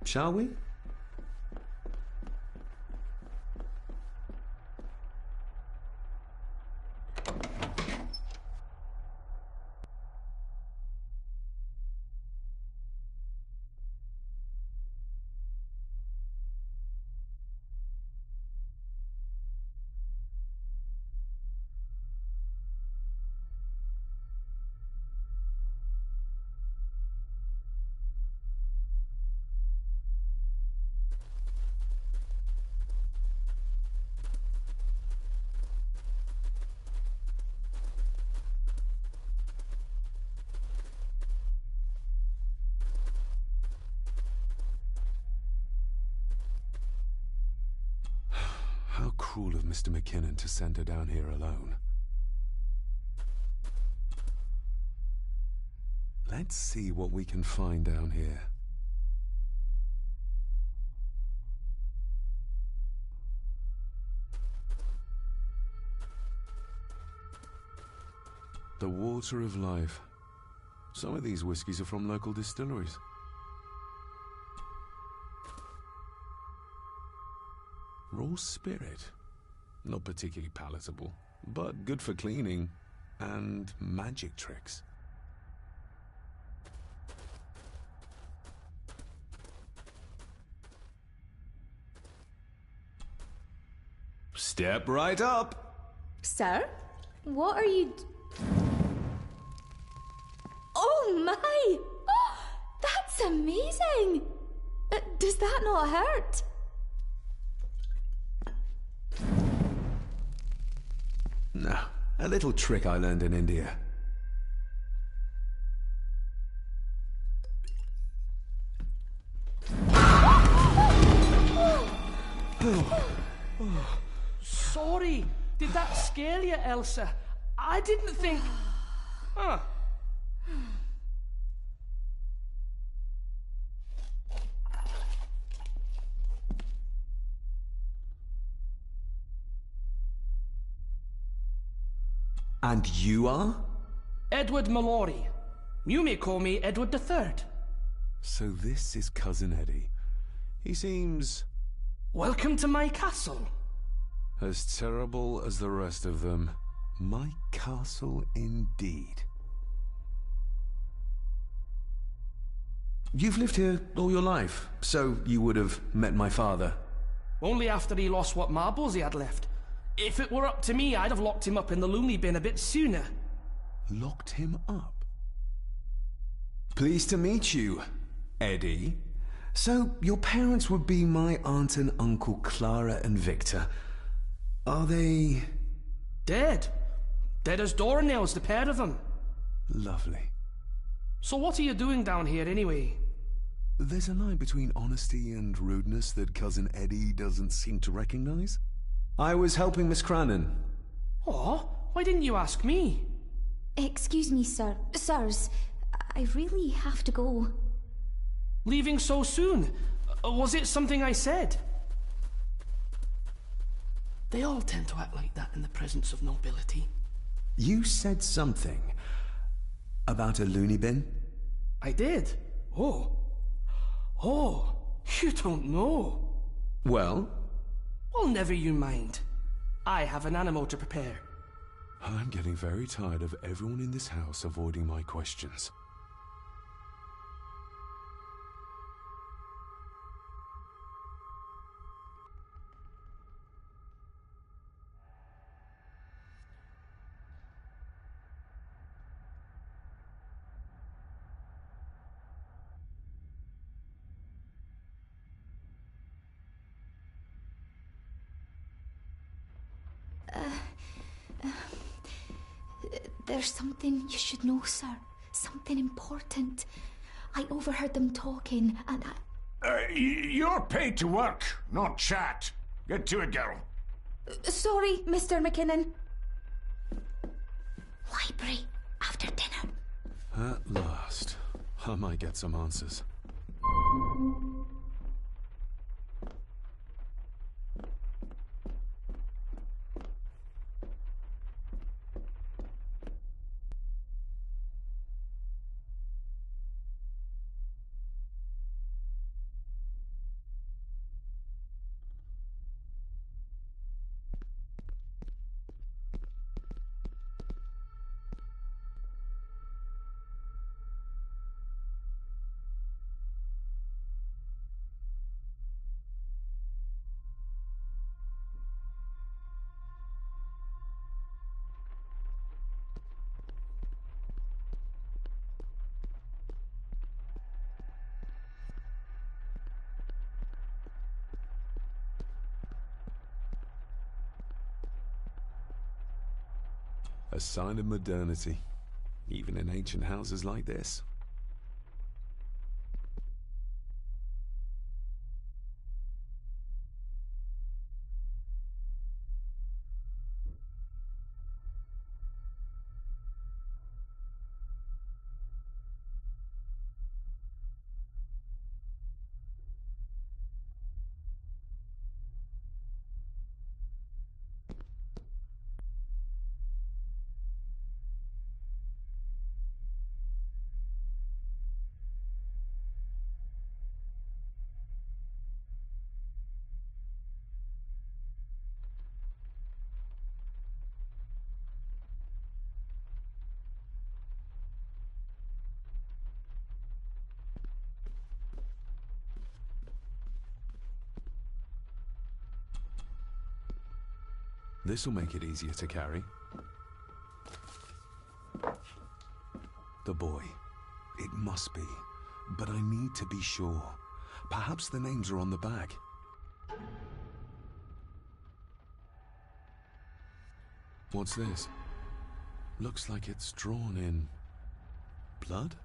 Shall we? cruel of Mr. McKinnon to send her down here alone. Let's see what we can find down here. The water of life. Some of these whiskies are from local distilleries. Raw spirit. Not particularly palatable, but good for cleaning and magic tricks. Step right up. Sir? What are you... Oh my! Oh, that's amazing! Does that not hurt? No, a little trick I learned in India. Sorry, did that scare you, Elsa? I didn't think... Huh. And you are? Edward Mallory. You may call me Edward III. So this is Cousin Eddie. He seems... Welcome to my castle. as terrible as the rest of them. My castle indeed. You've lived here all your life, so you would have met my father. Only after he lost what marbles he had left. If it were up to me, I'd have locked him up in the loony bin a bit sooner. Locked him up? Pleased to meet you, Eddie. So, your parents would be my aunt and uncle Clara and Victor. Are they... Dead. Dead as doornails, the pair of them. Lovely. So what are you doing down here anyway? There's a line between honesty and rudeness that Cousin Eddie doesn't seem to recognize. I was helping Miss Crannan. Oh, why didn't you ask me? Excuse me, sir. Sirs, I really have to go. Leaving so soon? Was it something I said? They all tend to act like that in the presence of nobility. You said something about a loony bin? I did. Oh, you don't know. Well? Well, never you mind. I have an animal to prepare. I'm getting very tired of everyone in this house avoiding my questions. There's something you should know, sir. Something important. I overheard them talking, and You're paid to work, not chat. Get to it, girl. Sorry, Mr. McKinnon. Library, after dinner. At last. I might get some answers. A sign of modernity, even in ancient houses like this. This'll make it easier to carry. The boy. It must be. But I need to be sure. Perhaps the names are on the back. What's this? Looks like it's drawn in blood?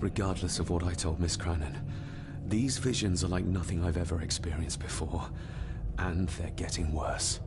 Regardless of what I told Miss Cranon, these visions are like nothing I've ever experienced before, and they're getting worse.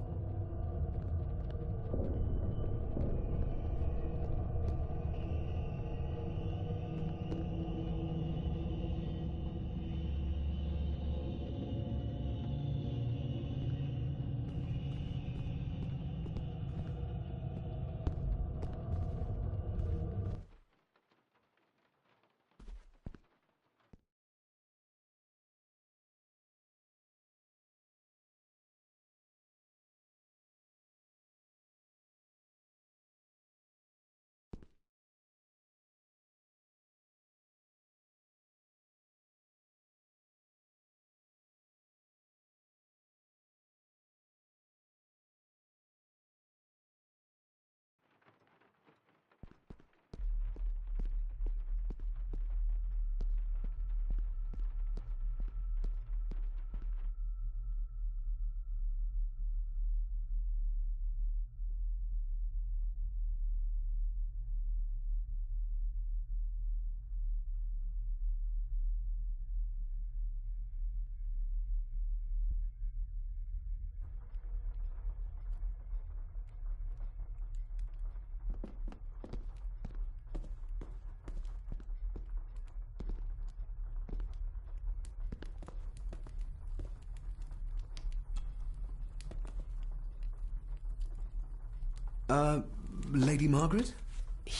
Lady Margaret?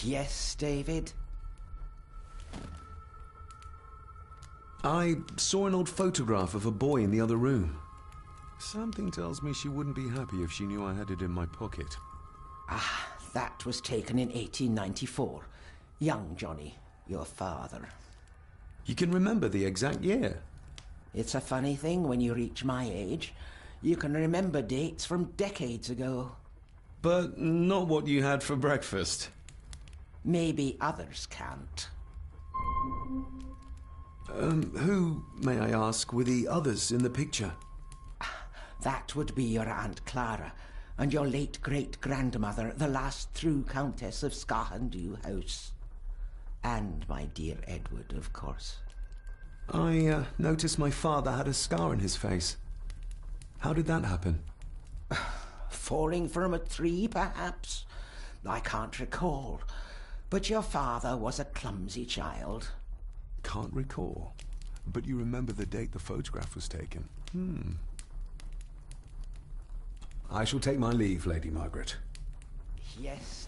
Yes, David? I saw an old photograph of a boy in the other room. Something tells me she wouldn't be happy if she knew I had it in my pocket. Ah, that was taken in 1894. Young Johnny, your father. You can remember the exact year? It's a funny thing when you reach my age. You can remember dates from decades ago. But not what you had for breakfast. Maybe others can't. Who, may I ask, were the others in the picture? That would be your Aunt Clara and your late great-grandmother, the last true Countess of Scahandew House. And my dear Edward, of course. I noticed my father had a scar on his face. How did that happen? Falling from a tree, perhaps? I can't recall. But your father was a clumsy child. Can't recall. But you remember the date the photograph was taken. I shall take my leave, Lady Margaret. Yes.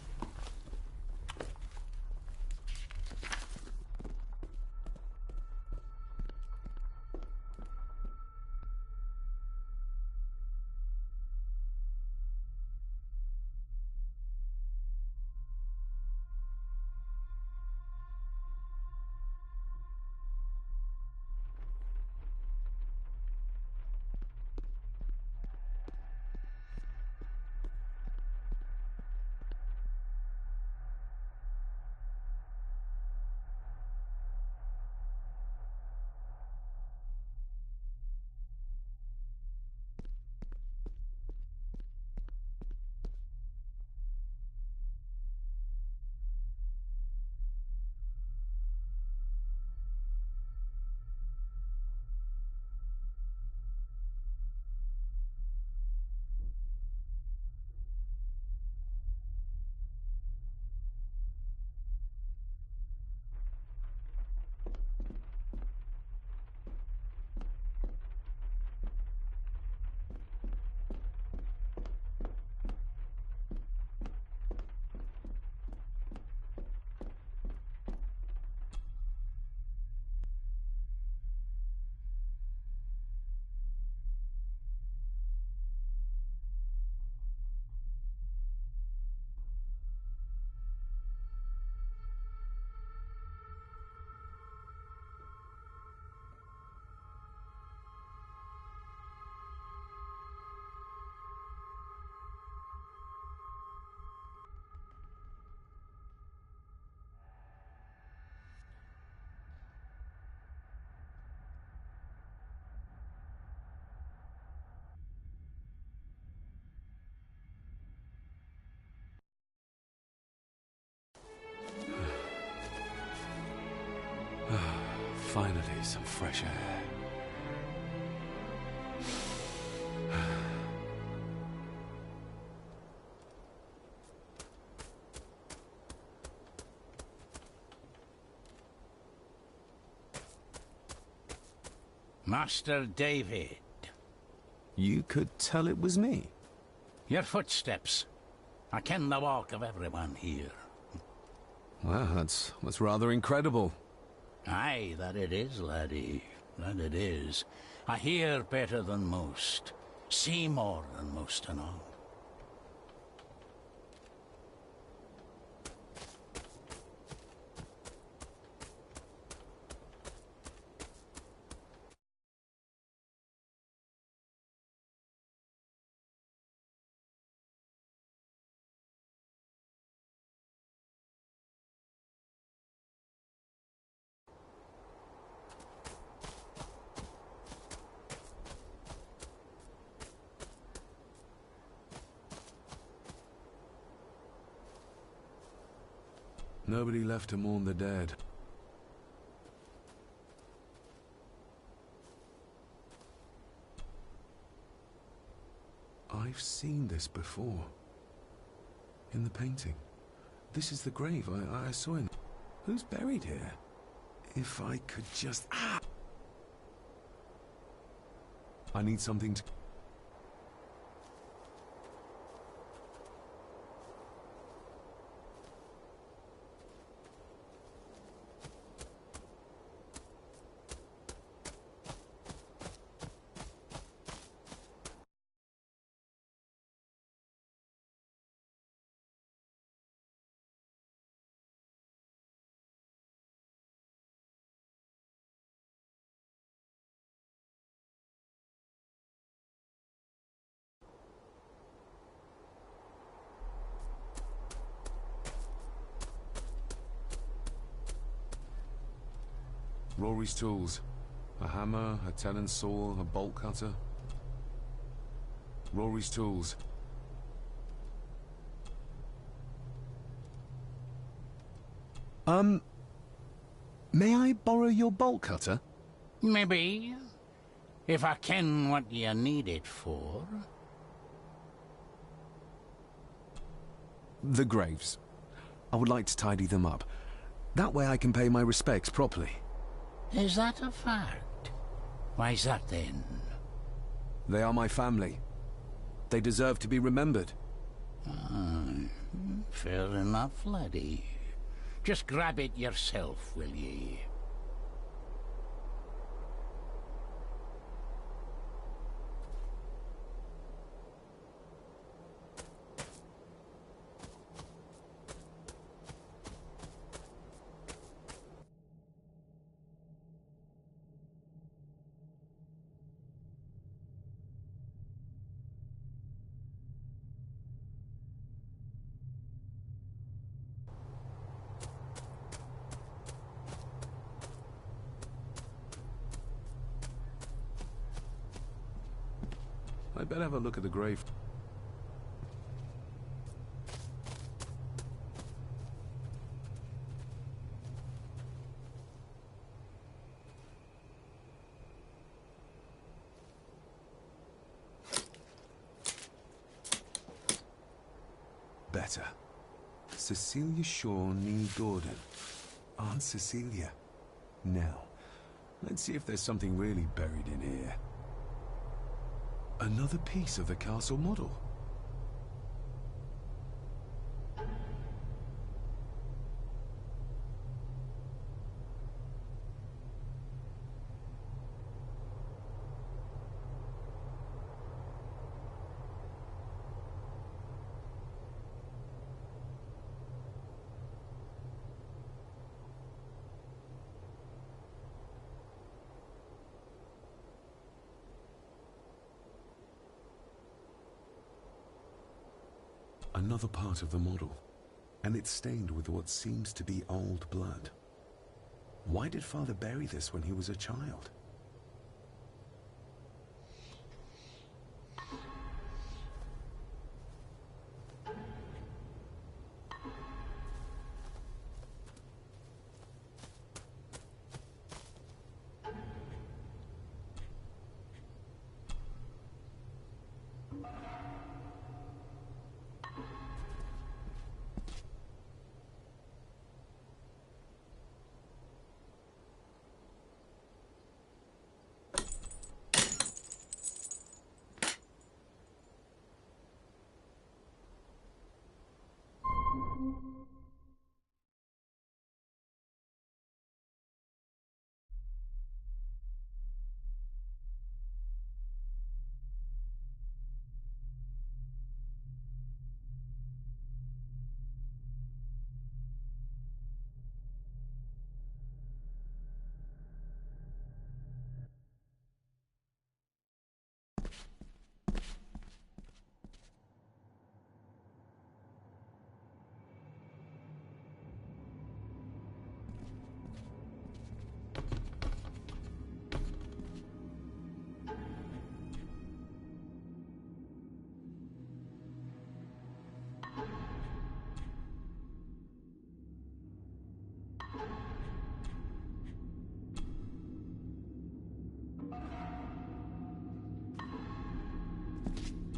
Finally, some fresh air. Master David. You could tell it was me. Your footsteps. I ken the walk of everyone here. Well, that's rather incredible. Aye, that it is, laddie. That it is. I hear better than most. See more than most and all. Nobody left to mourn the dead. I've seen this before. In the painting. This is the grave I saw in... Who's buried here? If I could just... Ah! I need something to... Rory's tools. A hammer, a tenon saw, a bolt cutter. Rory's tools. May I borrow your bolt cutter? Maybe. If I ken what you need it for. The graves. I would like to tidy them up. That way I can pay my respects properly. Is that a fact? Why's that then? They are my family. They deserve to be remembered. Fair enough, laddie. Just grab it yourself, will ye? I'd better have a look at the grave. Better. Cecilia Shaw, nee Gordon. Aunt Cecilia. Now, let's see if there's something really buried in here. Another piece of the castle model. Another part of the model, and it's stained with what seems to be old blood. Why did Father bury this when he was a child?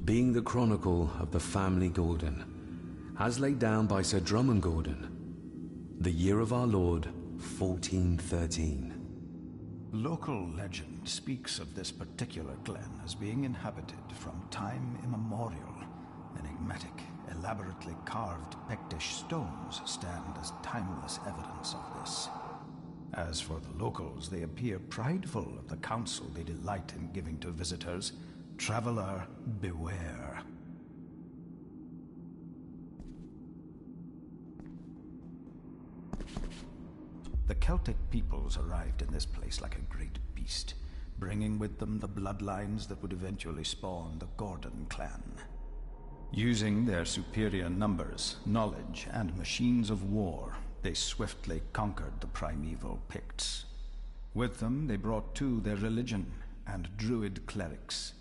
Being the chronicle of the family Gordon, as laid down by Sir Drummond Gordon, the year of our Lord, 1413. Local legend speaks of this particular glen as being inhabited from time immemorial. Enigmatic, elaborately carved Pictish stones stand as timeless evidence of this. As for the locals, they appear prideful of the counsel they delight in giving to visitors. Traveler, beware. The Celtic peoples arrived in this place like a great beast, bringing with them the bloodlines that would eventually spawn the Gordon clan. Using their superior numbers, knowledge, and machines of war, they swiftly conquered the primeval Picts. With them, they brought too their religion and druid clerics.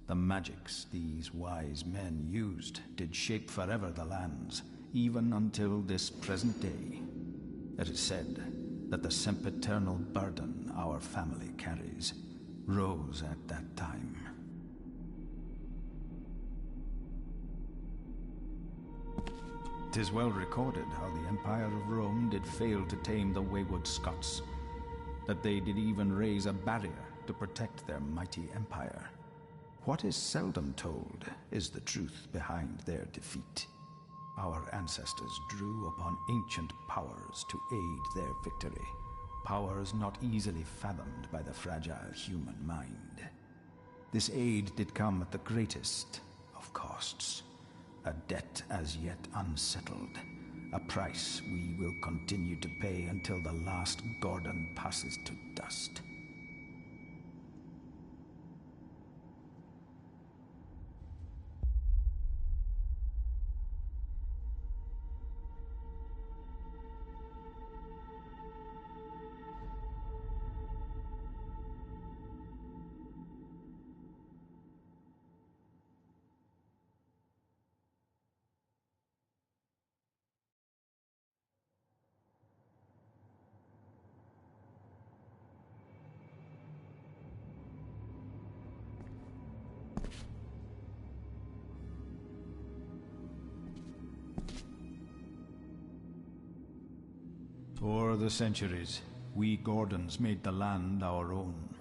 The magics these wise men used did shape forever the lands, even until this present day. It is said that the sempiternal burden our family carries rose at that time. 'Tis well recorded how the Empire of Rome did fail to tame the wayward Scots, that they did even raise a barrier to protect their mighty empire. What is seldom told is the truth behind their defeat. Our ancestors drew upon ancient powers to aid their victory, powers not easily fathomed by the fragile human mind. This aid did come at the greatest of costs, a debt as yet unsettled, a price we will continue to pay until the last Gordon passes to dust. For the centuries, we Gordons made the land our own.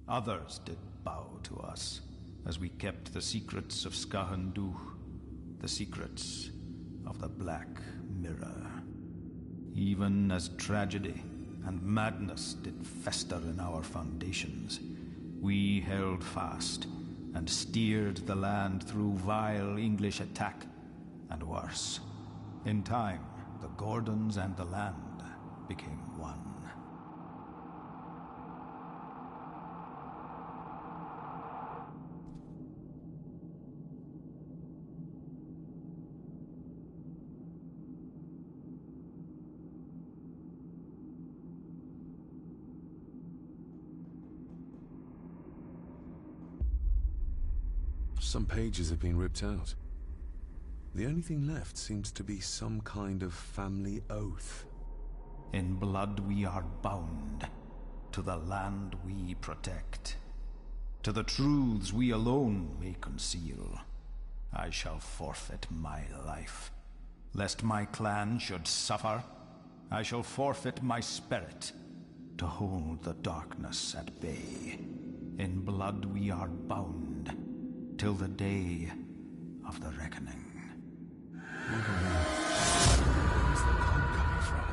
Others did bow to us, as we kept the secrets of Scahan Dubh, the secrets of the Black Mirror. Even as tragedy and madness did fester in our foundations, we held fast and steered the land through vile English attack and worse. In time, the Gordons and the land became one. Some pages have been ripped out. The only thing left seems to be some kind of family oath. In blood we are bound to the land we protect, to the truths we alone may conceal. I shall forfeit my life, lest my clan should suffer. I shall forfeit my spirit to hold the darkness at bay. In blood we are bound till the day of the reckoning. Where's the cold coming from?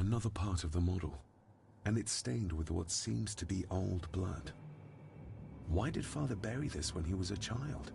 another part of the model, and it's stained with what seems to be old blood. Why did Father bury this when he was a child?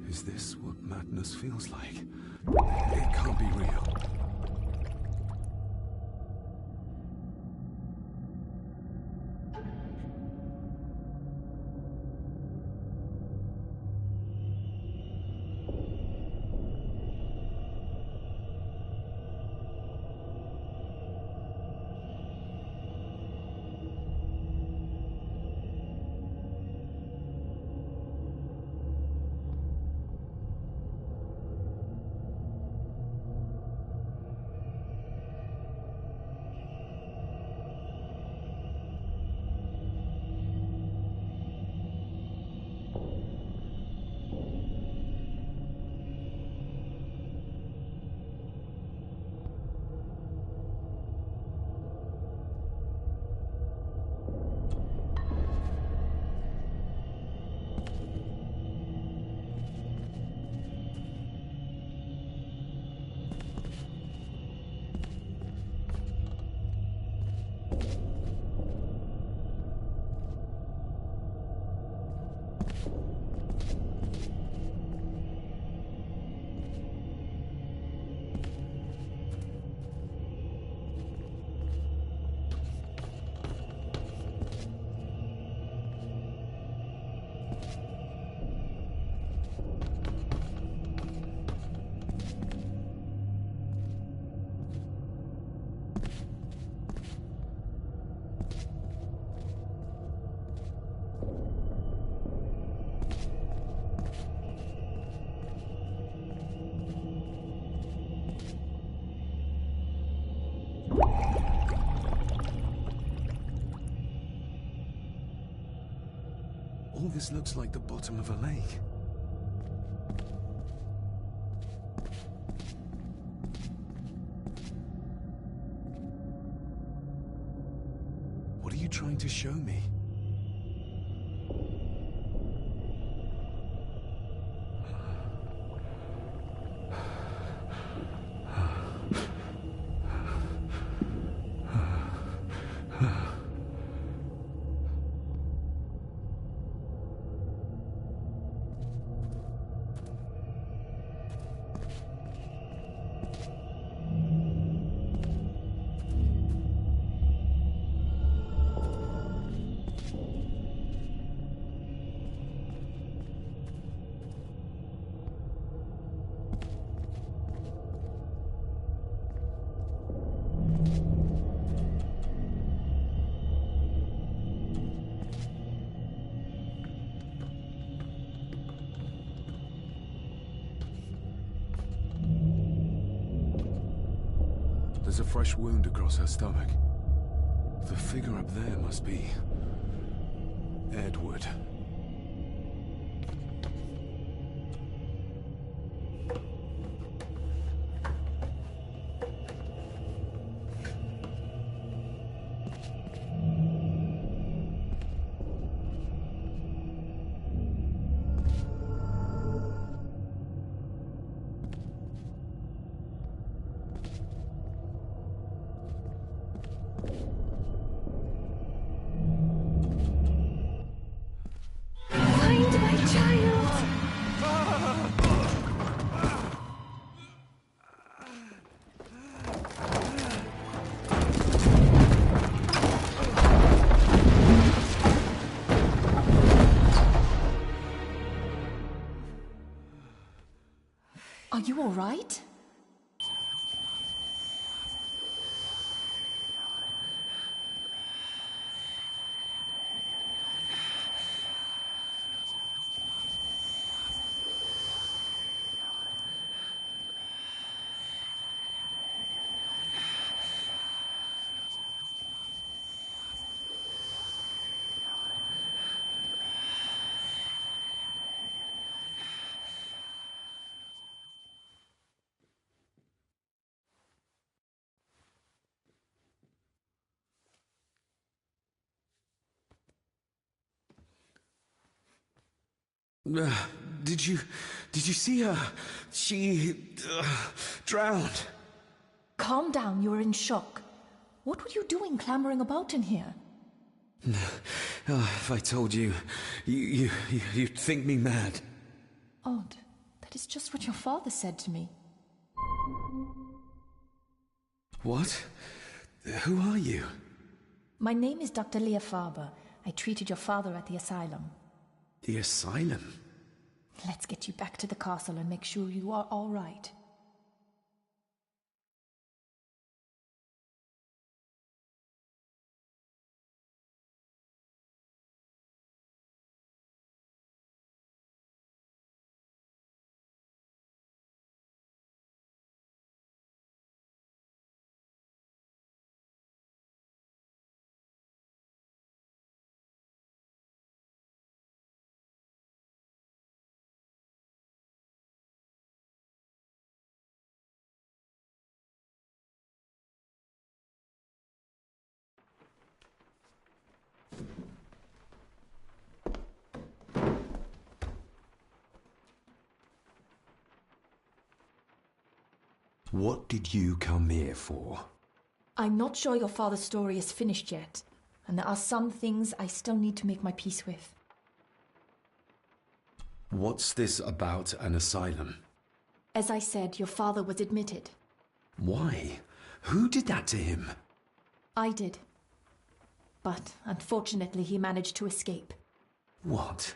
Is this what madness feels like? It can't be real. All this looks like the bottom of a lake. What are you trying to show me? There's a fresh wound across her stomach. The figure up there must be Edward. Are you all right? Did you see her? She drowned. Calm down, you're in shock. What were you doing clambering about in here? If I told you, you'd think me mad. Odd. That is just what your father said to me. What? Who are you? My name is Dr. Leah Farber. I treated your father at the asylum. The asylum? Let's get you back to the castle and make sure you are all right. What did you come here for? I'm not sure your father's story is finished yet, and there are some things I still need to make my peace with. What's this about an asylum? As I said, your father was admitted. Why? Who did that to him? I did. But unfortunately, he managed to escape. What?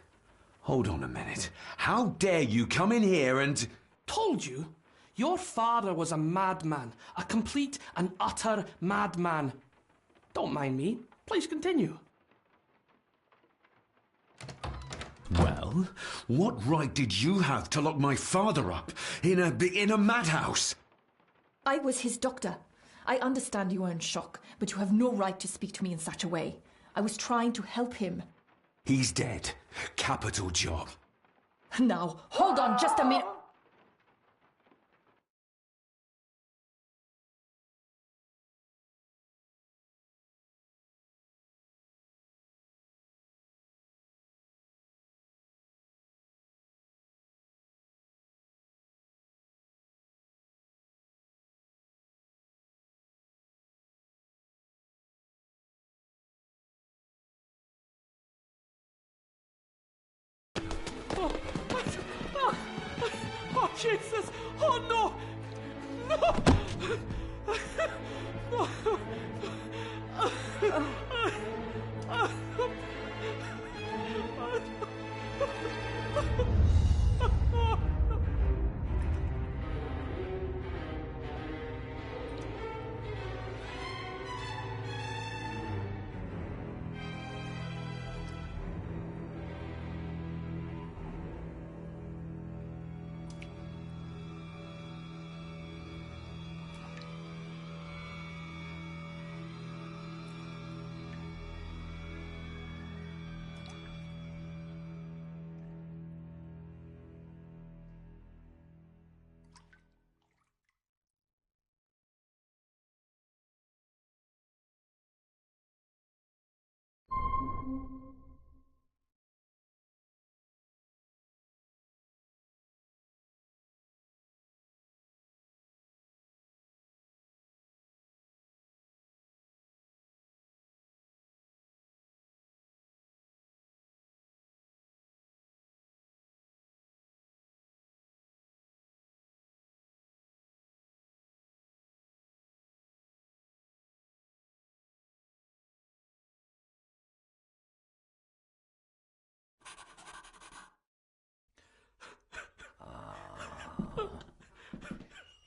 Hold on a minute. How dare you come in here and... Told you? Your father was a madman. A complete and utter madman. Don't mind me. Please continue. Well, what right did you have to lock my father up in a madhouse? I was his doctor. I understand you are in shock, but you have no right to speak to me in such a way. I was trying to help him. He's dead. Capital job. Now, hold on just a minute. Oh, Jesus! Oh, no! No!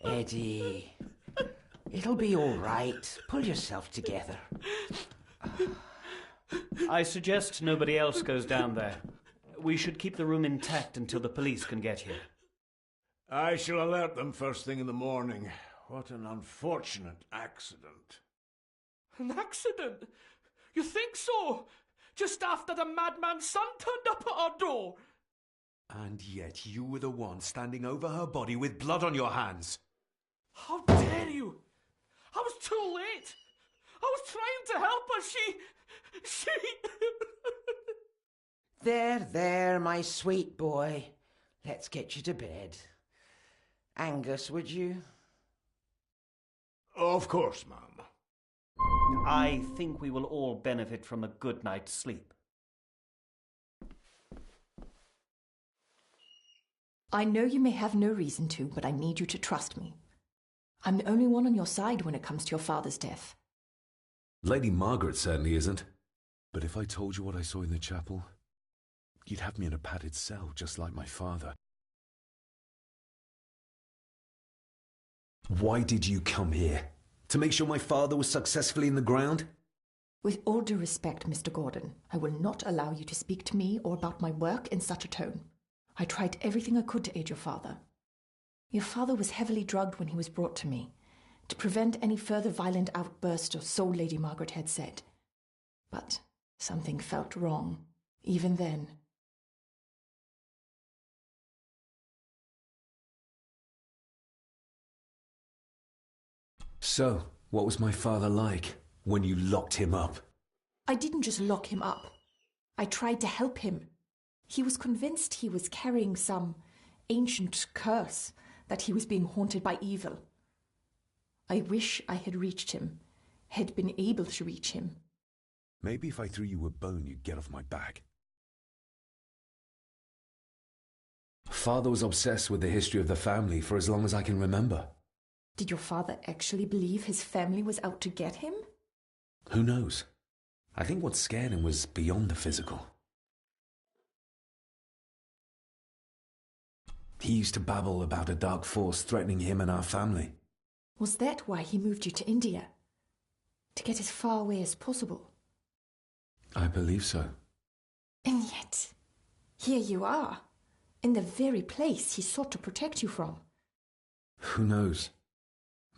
Eddie, it'll be all right. Pull yourself together. I suggest nobody else goes down there. We should keep the room intact until the police can get here. I shall alert them first thing in the morning. What an unfortunate accident. An accident? You think so? Just after the madman's son turned up at our door? And yet you were the one standing over her body with blood on your hands. How dare you! I was too late! I was trying to help her, she... There, my sweet boy. Let's get you to bed. Angus, would you? Of course, ma'am. I think we will all benefit from a good night's sleep. I know you may have no reason to, but I need you to trust me. I'm the only one on your side when it comes to your father's death. Lady Margaret certainly isn't. But if I told you what I saw in the chapel, you'd have me in a padded cell, just like my father. Why did you come here? To make sure my father was successfully in the ground? With all due respect, Mr. Gordon, I will not allow you to speak to me or about my work in such a tone. I tried everything I could to aid your father. Your father was heavily drugged when he was brought to me, to prevent any further violent outburst, or so Lady Margaret had said. But something felt wrong, even then. So, what was my father like when you locked him up? I didn't just lock him up. I tried to help him. He was convinced he was carrying some ancient curse, that he was being haunted by evil. I wish I had reached him, had been able to reach him. Maybe if I threw you a bone, you'd get off my back. Father was obsessed with the history of the family for as long as I can remember. Did your father actually believe his family was out to get him? Who knows? I think what scared him was beyond the physical. He used to babble about a dark force threatening him and our family. Was that why he moved you to India? To get as far away as possible? I believe so. And yet, here you are, in the very place he sought to protect you from. Who knows?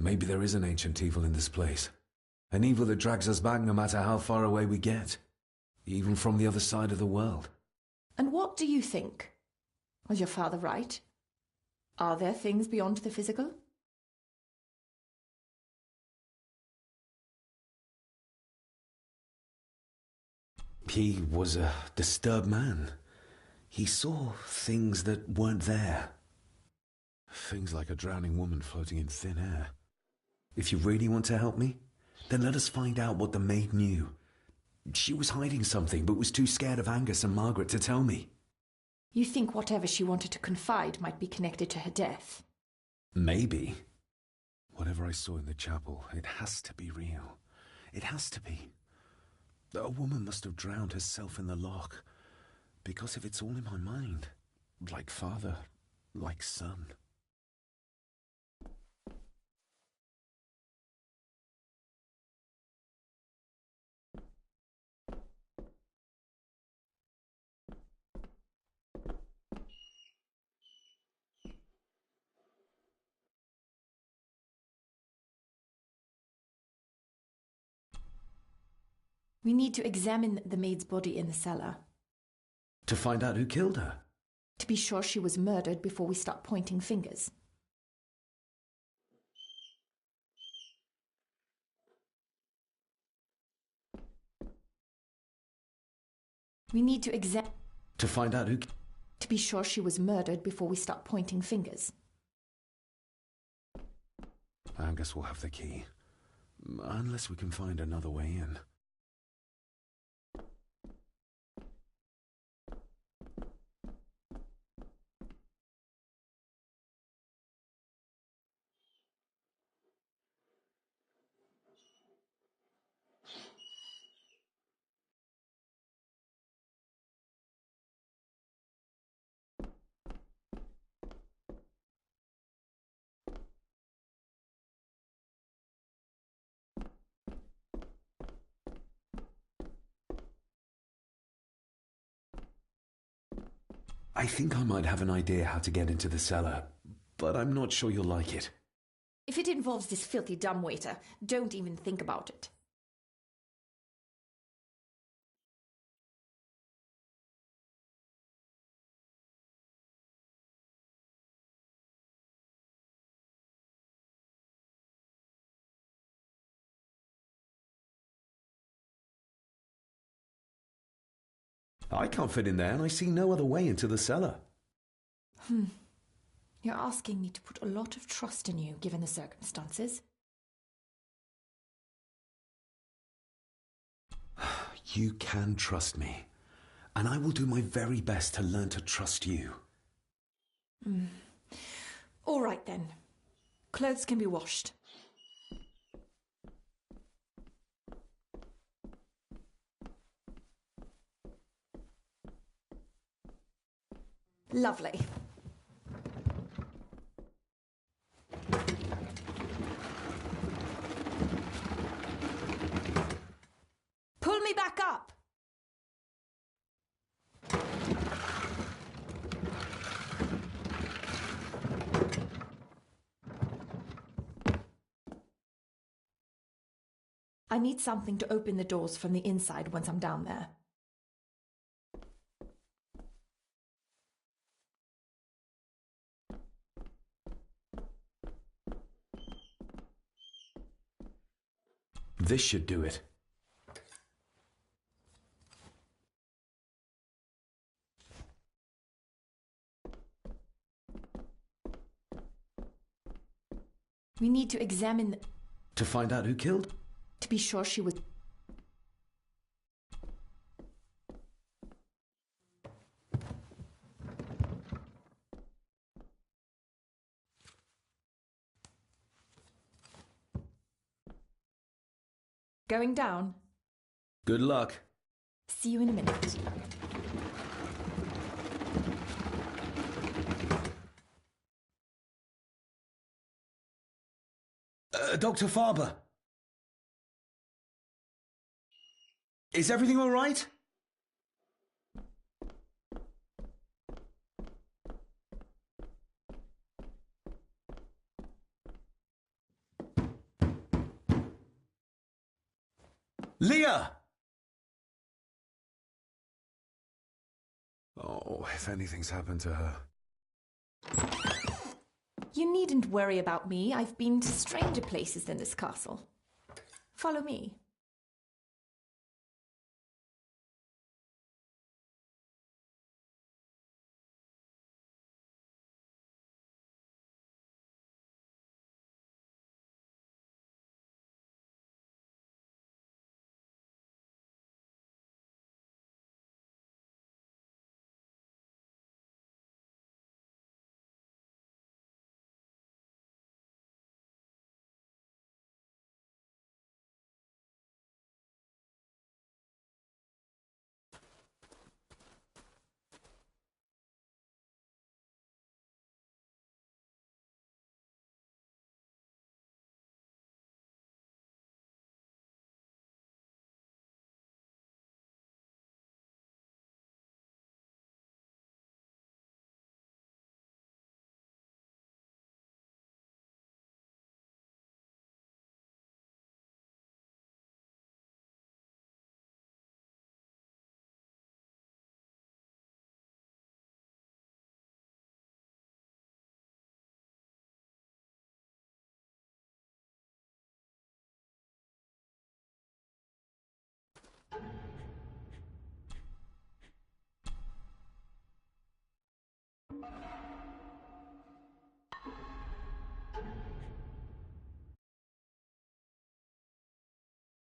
Maybe there is an ancient evil in this place. An evil that drags us back no matter how far away we get. Even from the other side of the world. And what do you think? Was your father right? Are there things beyond the physical? He was a disturbed man. He saw things that weren't there. Things like a drowning woman floating in thin air. If you really want to help me, then let us find out what the maid knew. She was hiding something, but was too scared of Angus and Margaret to tell me. You think whatever she wanted to confide might be connected to her death? Maybe. Whatever I saw in the chapel, it has to be real. It has to be. A woman must have drowned herself in the loch. Because if it's all in my mind, like father, like son. We need to examine the maid's body in the cellar. To find out who killed her? To be sure she was murdered before we start pointing fingers. We need to examine... To find out who... To be sure she was murdered before we start pointing fingers. Angus will have the key. Unless we can find another way in. I think I might have an idea how to get into the cellar, but I'm not sure you'll like it. If it involves this filthy dumbwaiter, don't even think about it. I can't fit in there, and I see no other way into the cellar. You're asking me to put a lot of trust in you, given the circumstances. You can trust me, and I will do my very best to learn to trust you. All right, then. Clothes can be washed. Lovely. Pull me back up! I need something to open the doors from the inside once I'm down there. This should do it. We need to examine To find out who killed? to be sure she was... Going down. Good luck. See you in a minute. Dr. Farber. Is everything all right? Leah! Oh, if anything's happened to her. You needn't worry about me. I've been to stranger places than this castle. Follow me.